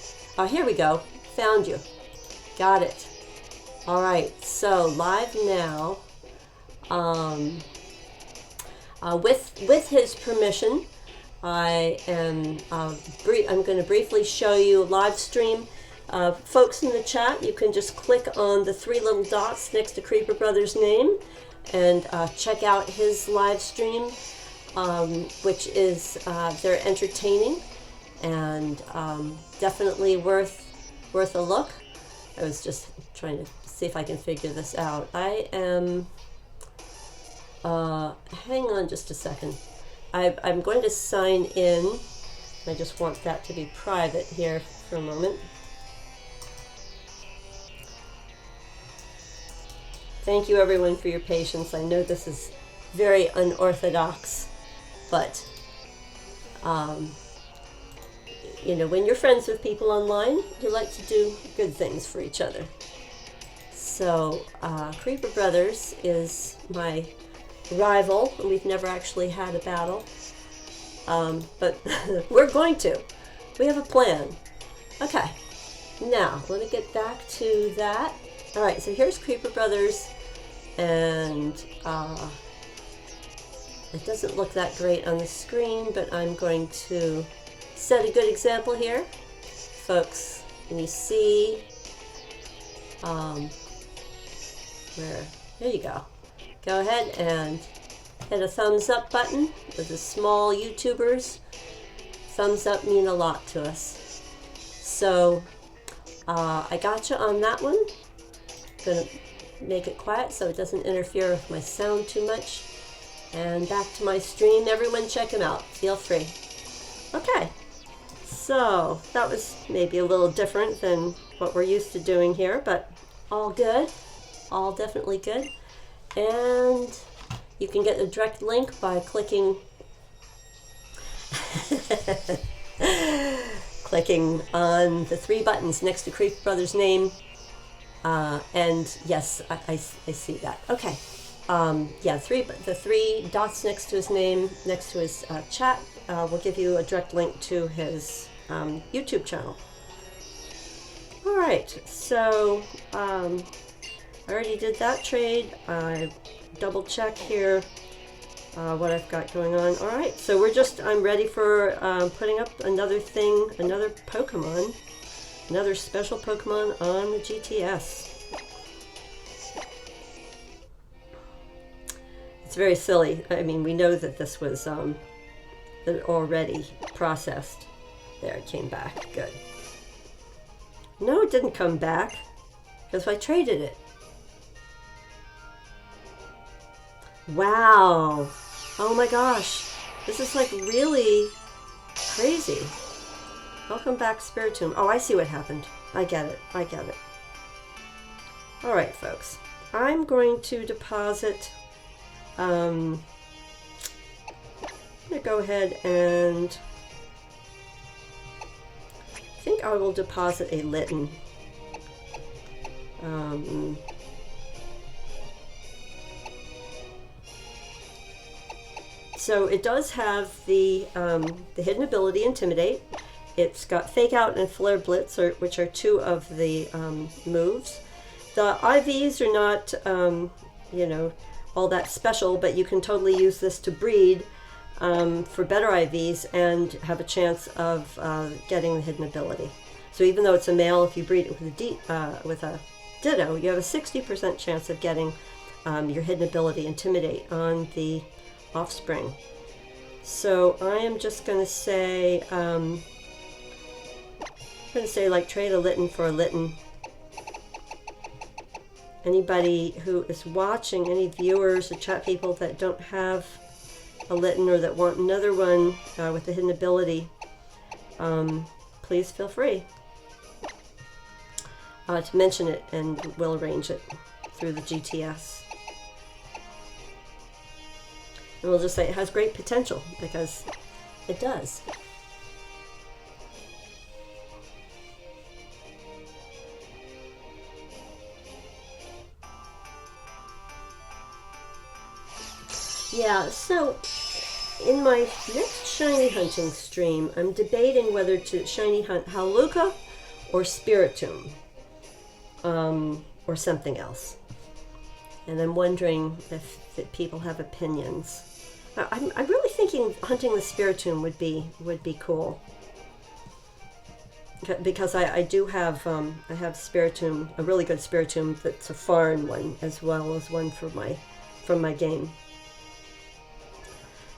S1: Here we go. Found you. Got it. All right, so live now. With his permission, I'm going to briefly show you a live stream. Folks in the chat, you can just click on the 3 little dots next to Creeper Brothers' name and check out his live stream, which is they're entertaining and definitely worth a look. I was just trying to see if I can figure this out. I am, hang on just a second. I'm going to sign in. I just want that to be private here for a moment. Thank you everyone for your patience. I know this is very unorthodox, but you know, when you're friends with people online, you like to do good things for each other. So Creeper Brothers is my rival. We've never actually had a battle, but we're going to. We have a plan. Okay, now let me get back to that. All right, so here's Creeper Brothers, and it doesn't look that great on the screen, but I'm going to set a good example here. Folks, can you see where? There you go. Go ahead and hit a thumbs up button. For the small YouTubers, thumbs up mean a lot to us. So I got you on that one. Gonna make it quiet so it doesn't interfere with my sound too much. And back to my stream. Everyone check him out. Feel free. Okay. So that was maybe a little different than what we're used to doing here, but all good. All definitely good. And you can get a direct link by clicking clicking on the 3 buttons next to Creeper Brothers' name. And yes, I see that. Okay. Yeah, the 3 dots next to his name, next to his chat, will give you a direct link to his YouTube channel. All right, so I already did that trade. I double check here what I've got going on. All right, so I'm ready for putting up another Pokemon, another special Pokemon on the GTS. It's very silly. I mean, we know that this was already processed. There, it came back. Good. No, it didn't come back because I traded it. Wow. Oh my gosh. This is like really crazy. Welcome back, Spiritomb. Oh, I see what happened. I get it. I get it. All right, folks. I'm going to deposit. I'm going to go ahead and I think I will deposit a Litten. So it does have the hidden ability Intimidate. It's got Fake Out and Flare Blitz, which are 2 of the moves. The IVs are not you know, all that special, but you can totally use this to breed for better IVs and have a chance of getting the hidden ability. So even though it's a male, if you breed it with a ditto, you have a 60% chance of getting your hidden ability, Intimidate, on the offspring. So I am just going to say, like, trade a Litten for a Litten. Anybody who is watching, any viewers or chat people that don't have a Litten or that want another one with the hidden ability, please feel free to mention it, and we'll arrange it through the GTS. And we'll just say it has great potential, because it does. Yeah, so in my next shiny hunting stream, I'm debating whether to shiny hunt HAWLUCHA or SPIRITOMB, or something else. And I'm wondering if people have opinions. I'm really thinking hunting the SPIRITOMB would be cool, because I do have I have SPIRITOMB, a really good SPIRITOMB that's a foreign one, as well as one from my game.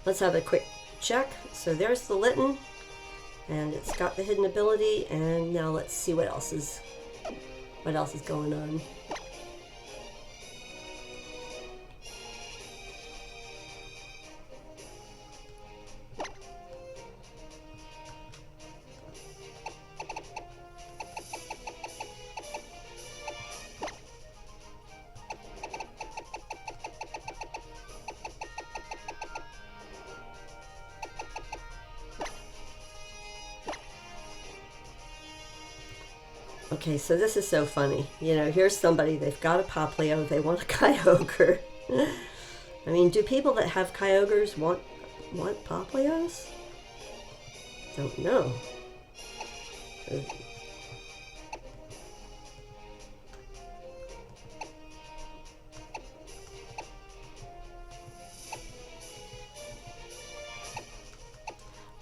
S1: Let's have a quick check. So there's the Litten, and it's got the hidden ability, and now let's see what else is going on. Okay, so this is so funny. You know, here's somebody, they've got a Poplio, they want a Kyogre. I mean, do people that have Kyogres want Poplios? Don't know.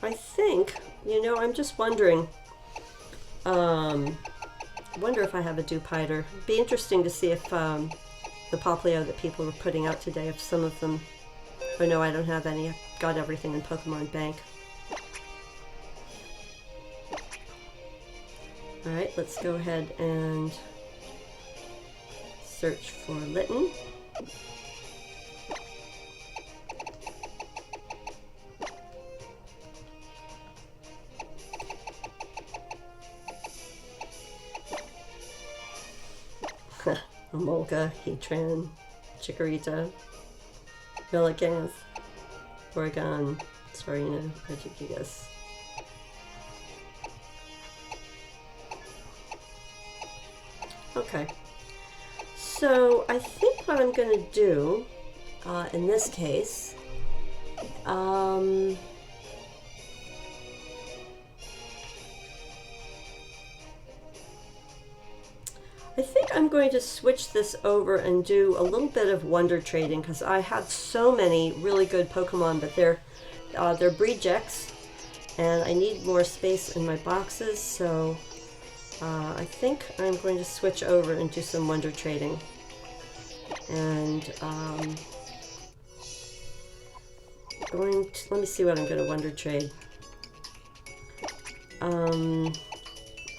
S1: I think, you know, I'm just wondering, wonder if I have a Dupiter. It'd be interesting to see if the Poplio that people were putting out today, if some of them, oh no, I don't have any. I've got everything in Pokemon Bank. Alright, let's go ahead and search for Litten. Amolga, Heatran, Chikorita, Milliganth, Oregon, Sarina, Regigigas. Okay, so I think what I'm going to do in this case, I think I'm going to switch this over and do a little bit of Wondertrading, because I have so many really good Pokemon, but they're breedjects, and I need more space in my boxes, so I think I'm going to switch over and do some Wondertrading. And let me see what I'm going to Wondertrade.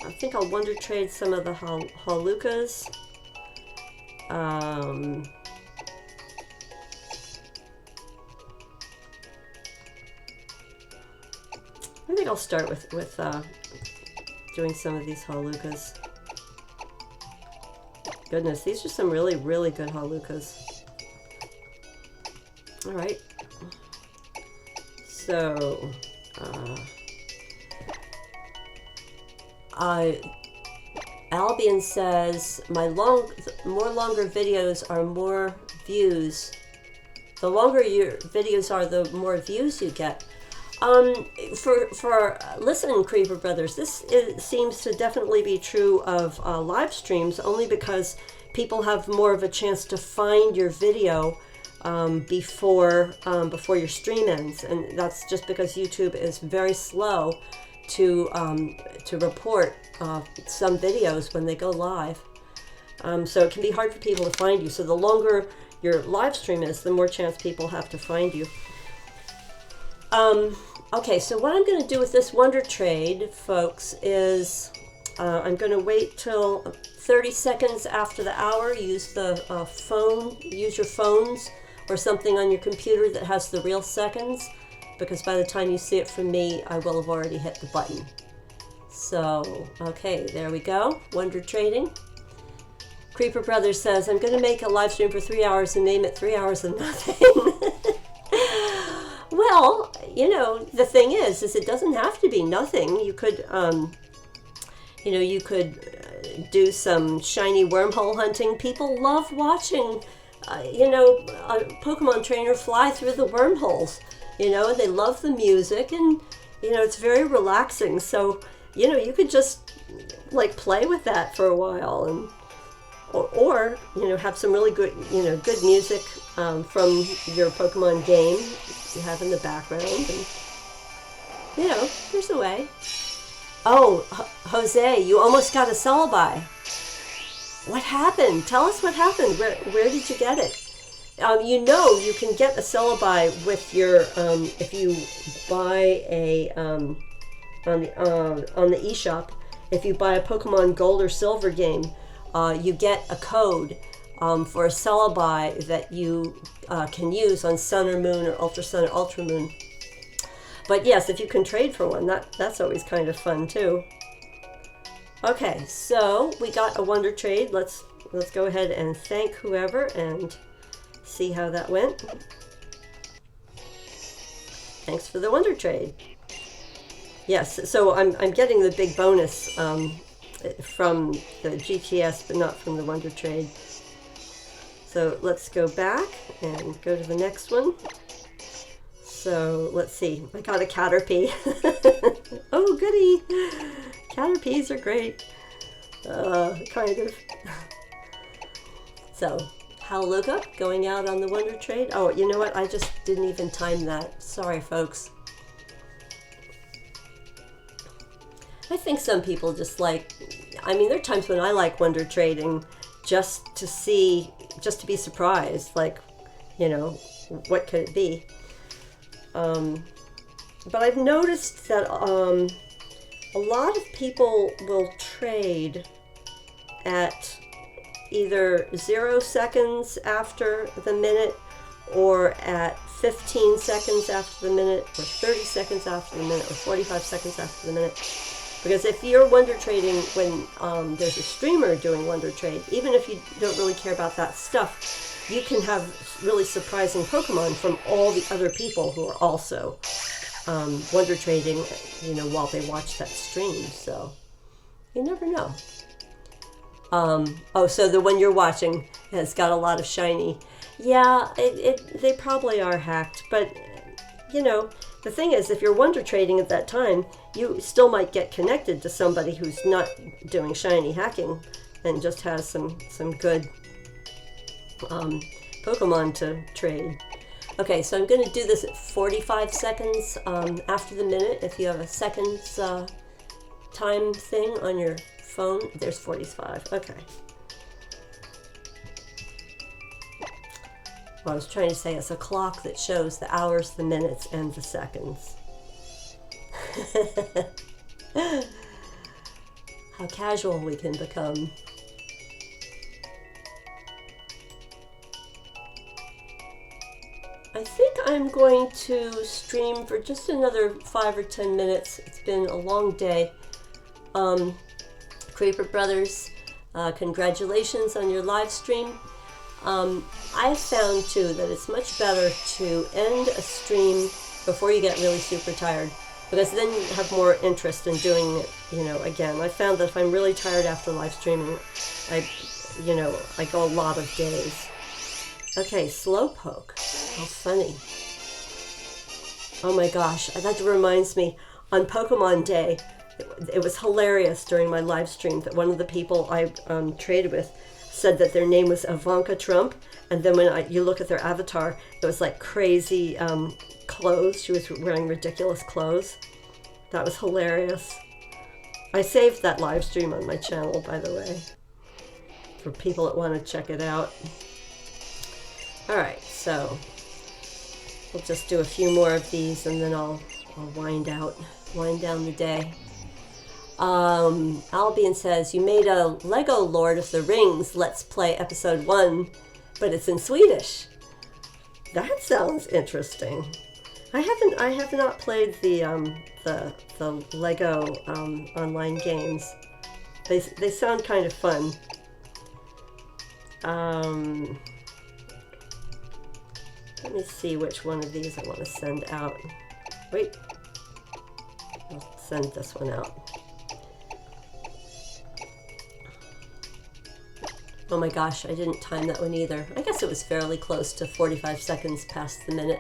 S1: I think I'll Wondertrade some of the HAWLUCHAs. I think I'll start with doing some of these HAWLUCHAs. Goodness, these are some really, really good HAWLUCHAs. Alright. So, Albion says, more longer videos are more views. The longer your videos are, the more views you get. Listen, Creeper Brothers, this seems to definitely be true of live streams, only because people have more of a chance to find your video before your stream ends, and that's just because YouTube is very slow to report some videos when they go live. So it can be hard for people to find you. So the longer your live stream is, the more chance people have to find you. Okay, so what I'm going to do with this Wondertrade, folks, is I'm going to wait till 30 seconds after the hour. Use the phone, use your phones or something on your computer that has the real seconds, because by the time you see it from me, I will have already hit the button. So, okay, there we go. Wondertrading. Creeper Brothers says, I'm going to make a live stream for 3 hours and name it 3 hours and nothing. Well, you know, the thing is it doesn't have to be nothing. You could, you know, you could do some shiny wormhole hunting. People love watching, you know, a Pokemon trainer fly through the wormholes. You know, and they love the music, and, you know, it's very relaxing. So, you know, you could just, like, play with that for a while, and or you know, have some really good, you know, good music from your Pokemon game you have in the background, and, you know, there's a way. Oh, Jose, you almost got a Celebi. What happened? Tell us what happened. Where did you get it? You know, you can get a Celebi with your if you buy a on the eShop. If you buy a Pokemon Gold or Silver game, you get a code for a Celebi that you can use on Sun or Moon or Ultra Sun or Ultra Moon. But yes, if you can trade for one, that's always kind of fun too. Okay, so we got a Wondertrade. Let's go ahead and thank whoever and see how that went. Thanks for the Wondertrade. Yes, so I'm getting the big bonus from the GTS, but not from the Wondertrade. So let's go back and go to the next one. So let's see, I got a Caterpie. Oh, goody! Caterpies are great. Kind of. So, HAWLUCHA going out on the Wondertrade. Oh, you know what? I just didn't even time that. Sorry, folks. I think some people just like, I mean, there are times when I like Wondertrading just to be surprised, like, you know, what could it be? But I've noticed that a lot of people will trade at either 0 seconds after the minute, or at 15 seconds after the minute, or 30 seconds after the minute, or 45 seconds after the minute. Because if you're Wondertrading when there's a streamer doing Wondertrade, even if you don't really care about that stuff, you can have really surprising Pokemon from all the other people who are also Wondertrading, you know, while they watch that stream. So you never know. Oh, so the one you're watching has got a lot of shiny. Yeah, they probably are hacked, but, you know, the thing is, if you're Wondertrading at that time, you still might get connected to somebody who's not doing shiny hacking and just has some good Pokemon to trade. Okay, so I'm going to do this at 45 seconds after the minute. If you have a seconds time thing on your phone, there's 45. Okay. Well, I was trying to say it's a clock that shows the hours, the minutes, and the seconds. How casual we can become. I think I'm going to stream for just another 5 or 10 minutes. It's been a long day. Creeper Brothers, congratulations on your live stream. I found too that it's much better to end a stream before you get really super tired, because then you have more interest in doing it, you know, again. I found that if I'm really tired after live streaming, I go a lot of days. Okay, Slowpoke. How funny. Oh my gosh, that reminds me, on Pokemon Day, it was hilarious during my live stream that one of the people I traded with said that their name was Ivanka Trump, and then when you look at their avatar, it was like crazy clothes. She was wearing ridiculous clothes. That was hilarious. I saved that live stream on my channel, by the way, for people that want to check it out. All right, so we'll just do a few more of these, and then I'll wind down the day. Albion says, you made a Lego Lord of the Rings Let's Play episode 1, but it's in Swedish. That sounds interesting. I have not played the Lego online games. They sound kind of fun. Let me see which one of these I want to send out. Wait, I'll send this one out. Oh my gosh, I didn't time that one either. I guess it was fairly close to 45 seconds past the minute.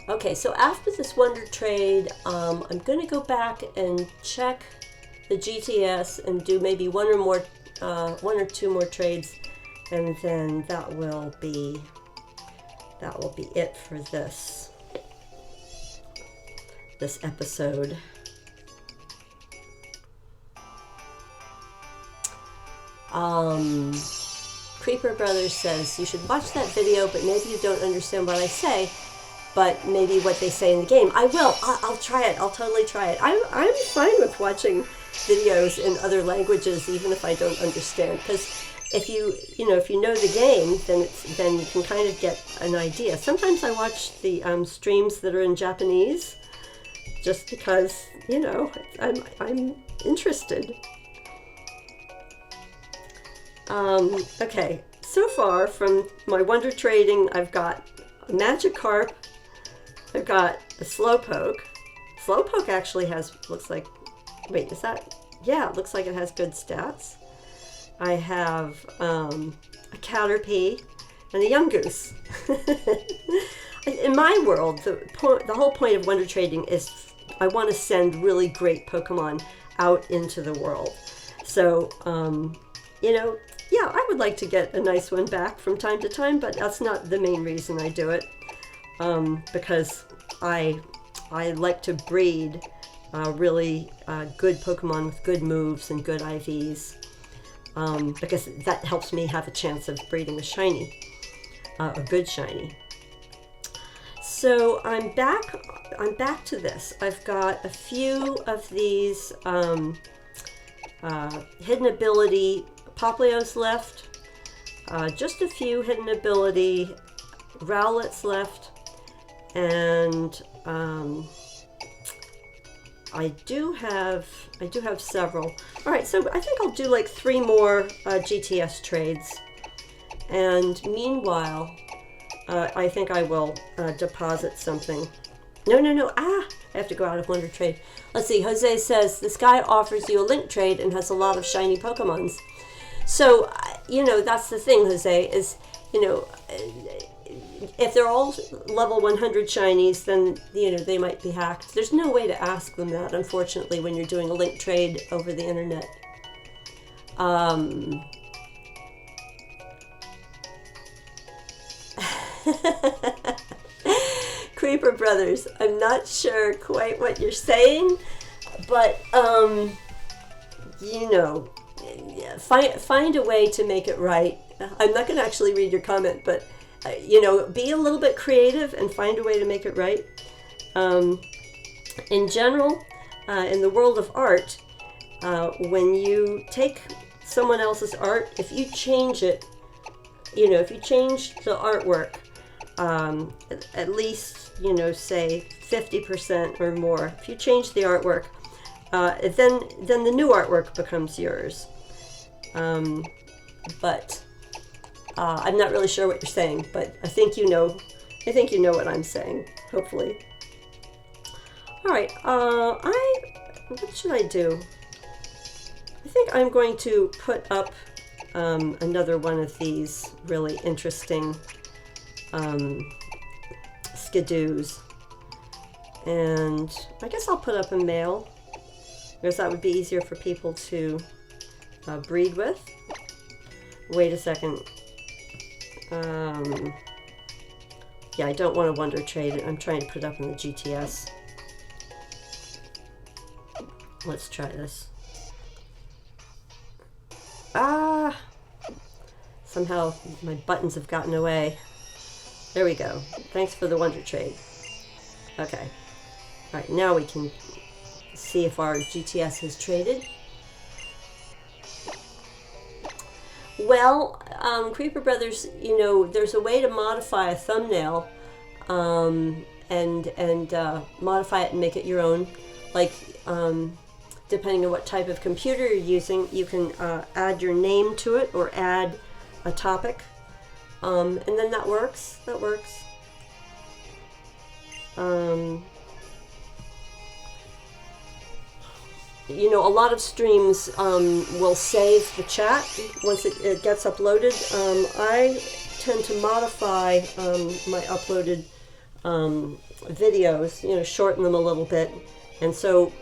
S1: Okay, so after this Wondertrade, I'm going to go back and check the GTS and do maybe one or two more trades, and then that will be it for this episode. Creeper Brothers says, you should watch that video, but maybe you don't understand what I say, but maybe what they say in the game. I will. I'll try it. I'll totally try it. I'm fine with watching videos in other languages, even if I don't understand, because if you know the game, then you can kind of get an idea. Sometimes I watch the streams that are in Japanese, just because I'm interested. Okay, so far from my Wonder Trading, I've got a Magikarp, I've got a Slowpoke. Slowpoke actually looks like it looks like it has good stats. I have a Caterpie and a Yungoos. In my world, the whole point of Wonder Trading is I want to send really great Pokemon out into the world. So, yeah, I would like to get a nice one back from time to time, but that's not the main reason I do it. Because I like to breed really good Pokemon with good moves and good IVs, because that helps me have a chance of breeding a shiny, a good shiny. So I'm back to this. I've got a few of these hidden ability Poplios left, just a few hidden ability Rowlets left, and I do have several. All right, so I think I'll do like 3 more GTS trades, and meanwhile, I think I will deposit something. No, I have to go out of Wondertrade. Let's see, Jose says, this guy offers you a link trade and has a lot of shiny Pokemons. So, that's the thing, Jose, is, if they're all level 100 shinies, then, they might be hacked. There's no way to ask them that, unfortunately, when you're doing a link trade over the internet. Creeper Brothers, I'm not sure quite what you're saying, but, find a way to make it right. I'm not going to actually read your comment, but, be a little bit creative and find a way to make it right. In general, in the world of art, when you take someone else's art, if you change it, if you change the artwork, at least, say 50% or more, if you change the artwork, then the new artwork becomes yours. But I'm not really sure what you're saying, but I think you know what I'm saying, hopefully. All right, what should I do? I think I'm going to put up another one of these really interesting skiddoos, and I guess I'll put up a male, because that would be easier for people to breed with. Wait a second. Yeah, I don't want to Wondertrade. I'm trying to put it up in the GTS. Let's try this. Ah! Somehow my buttons have gotten away. There we go. Thanks for the Wondertrade. Okay. Alright, now we can see if our GTS has traded. Well, Creeper Brothers, you know, there's a way to modify a thumbnail and modify it and make it your own. Like, depending on what type of computer you're using, you can add your name to it or add a topic. And then that works. That works. You know, a lot of streams will save the chat once it gets uploaded. I tend to modify my uploaded videos, you know, shorten them a little bit. And so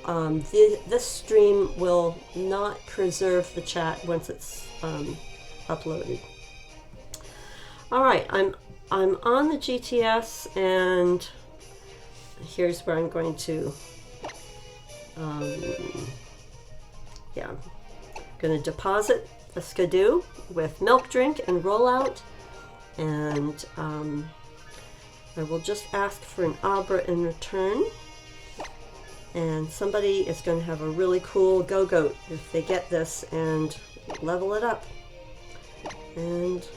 S1: this stream will not preserve the chat once it's uploaded. All right, I'm on the GTS, and here's where I'm going to, yeah, I'm going to deposit a SKIDDO with milk drink and rollout, and I will just ask for an Abra in return. And somebody is going to have a really cool go-goat if they get this and level it up. And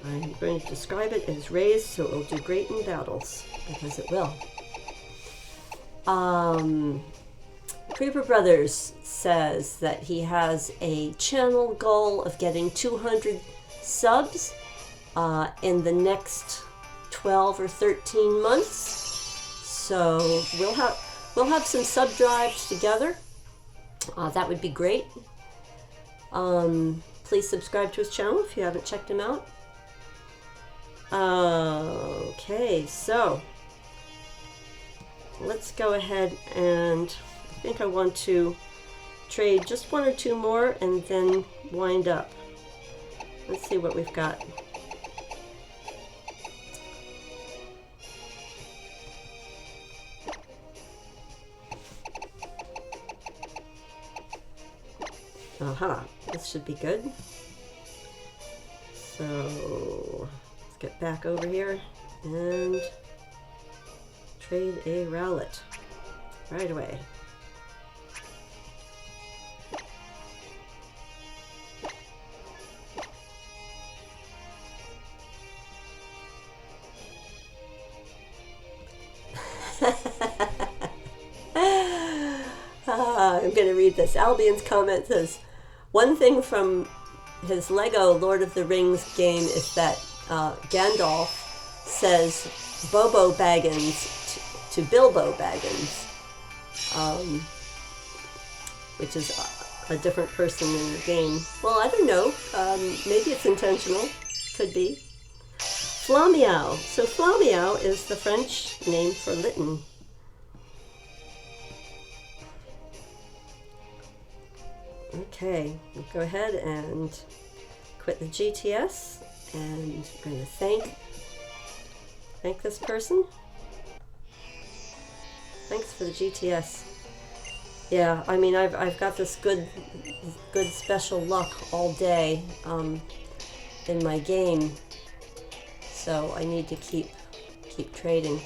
S1: I'm going to describe it as raised so it will do great in battles, because it will. Creeper Brothers says that he has a channel goal of getting 200 subs in the next 12 or 13 months. So we'll have some sub drives together. That would be great. Please subscribe to his channel if you haven't checked him out. Okay, so let's go ahead, and I think I want to trade just one or two more and then wind up. Let's see what we've got. Aha, this should be good. So let's get back over here and trade a rowlet right away. I'm going to read this. Albion's comment says, one thing from his Lego Lord of the Rings game is that Gandalf says Bobo Baggins to Bilbo Baggins, which is a different person in the game. Well, I don't know. Maybe it's intentional. Could be. Flamiau. So Flamiau is the French name for Litten. Okay, we'll go ahead and quit the GTS, and I'm going to thank this person. Thanks for the GTS. Yeah, I mean, I've got this good special luck all day in my game, so I need to keep trading.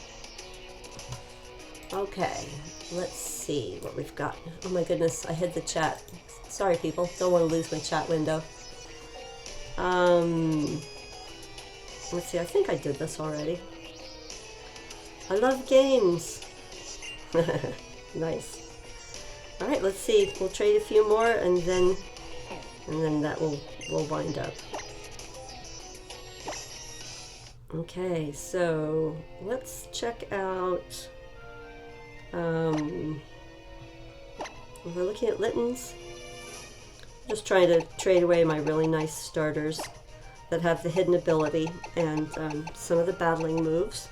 S1: Okay, let's see what we've got. Oh my goodness, I hid the chat. Sorry people, don't want to lose my chat window. Let's see, I think I did this already. I love games. Nice. Alright, let's see. We'll trade a few more and then that will wind up. Okay, so let's check out we're looking at Littens. Just trying to trade away my really nice starters that have the hidden ability and some of the battling moves.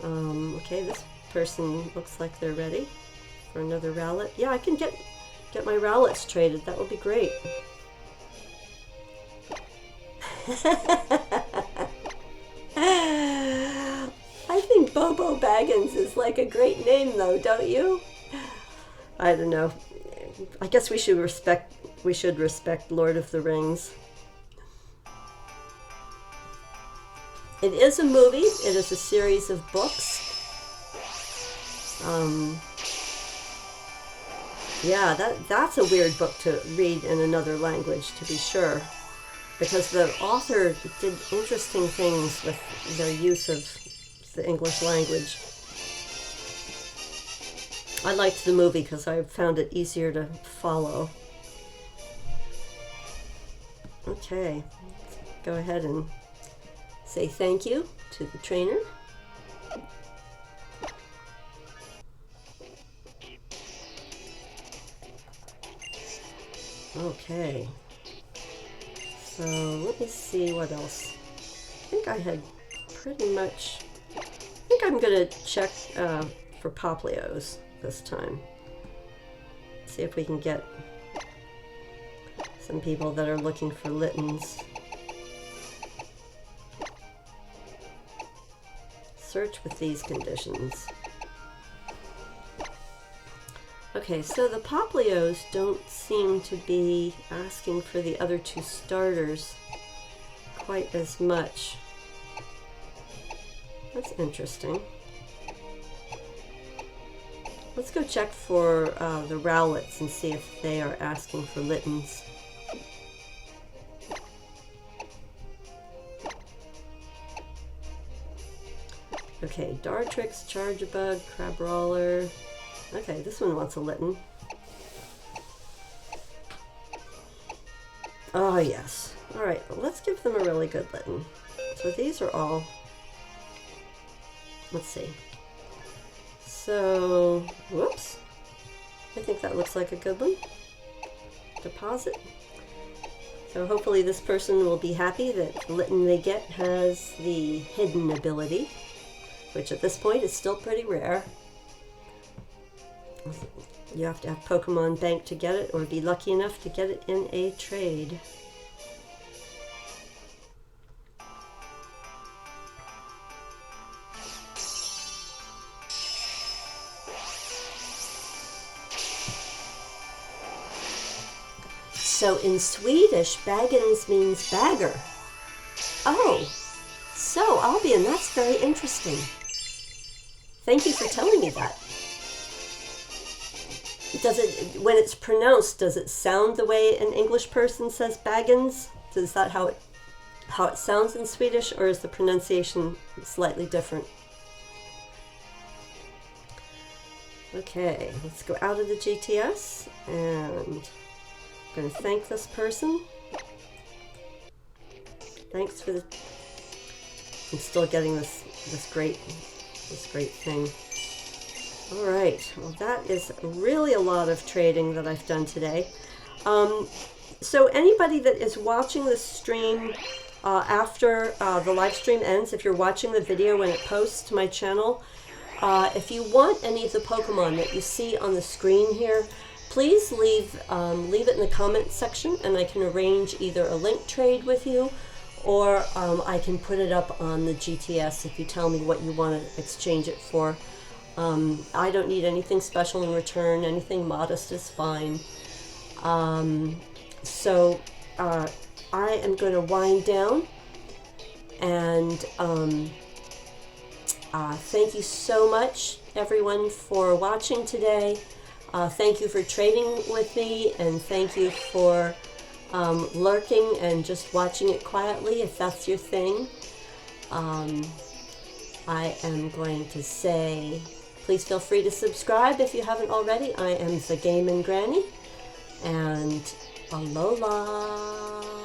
S1: Okay, this person looks like they're ready for another rowlet. Yeah, I can get get my rowlets traded. That would be great. I think Bobo Baggins is like a great name though, don't you? I don't know. I guess we should respect Lord of the Rings. It is a movie. It is a series of books. Yeah, that's a weird book to read in another language, to be sure, because the author did interesting things with their use of the English language. I liked the movie because I found it easier to follow. Okay, let's go ahead and say thank you to the trainer. Okay, so let me see what else. I think I had pretty much, I think I'm going to check for poplios this time. See if we can get some people that are looking for litens. Search with these conditions. Okay, so the poplios don't seem to be asking for the other two starters quite as much. That's interesting. Let's go check for the rowlets and see if they are asking for litens. Okay, Dartrix, Chargebug, Crabrawler. Okay, this one wants a litten. Oh, yes. All right, well, let's give them a really good litten. So these are all, let's see. So, whoops. I think that looks like a good one. Deposit. So hopefully this person will be happy that the litten they get has the hidden ability, which at this point is still pretty rare. You have to have Pokemon Bank to get it, or be lucky enough to get it in a trade. So in Swedish, Baggins means bagger. Oh, so Albion, that's very interesting. Thank you for telling me that. Does it, when it's pronounced, does it sound the way an English person says Baggins? Is that how it sounds in Swedish, or is the pronunciation slightly different? Okay, let's go out of the GTS, and I'm going to thank this person. Thanks for the. I'm still getting this great thing. All right, well, that is really a lot of trading that I've done today. So anybody that is watching the stream after the live stream ends, if you're watching the video when it posts to my channel, if you want any of the Pokemon that you see on the screen here, please leave it in the comment section, and I can arrange either a link trade with you, or I can put it up on the GTS if you tell me what you want to exchange it for. I don't need anything special in return. Anything modest is fine. So I am going to wind down, and thank you so much, everyone, for watching today. Thank you for trading with me, and thank you for lurking and just watching it quietly, if that's your thing. I am going to say, please feel free to subscribe if you haven't already. I am TheGameNGrannie, and alola.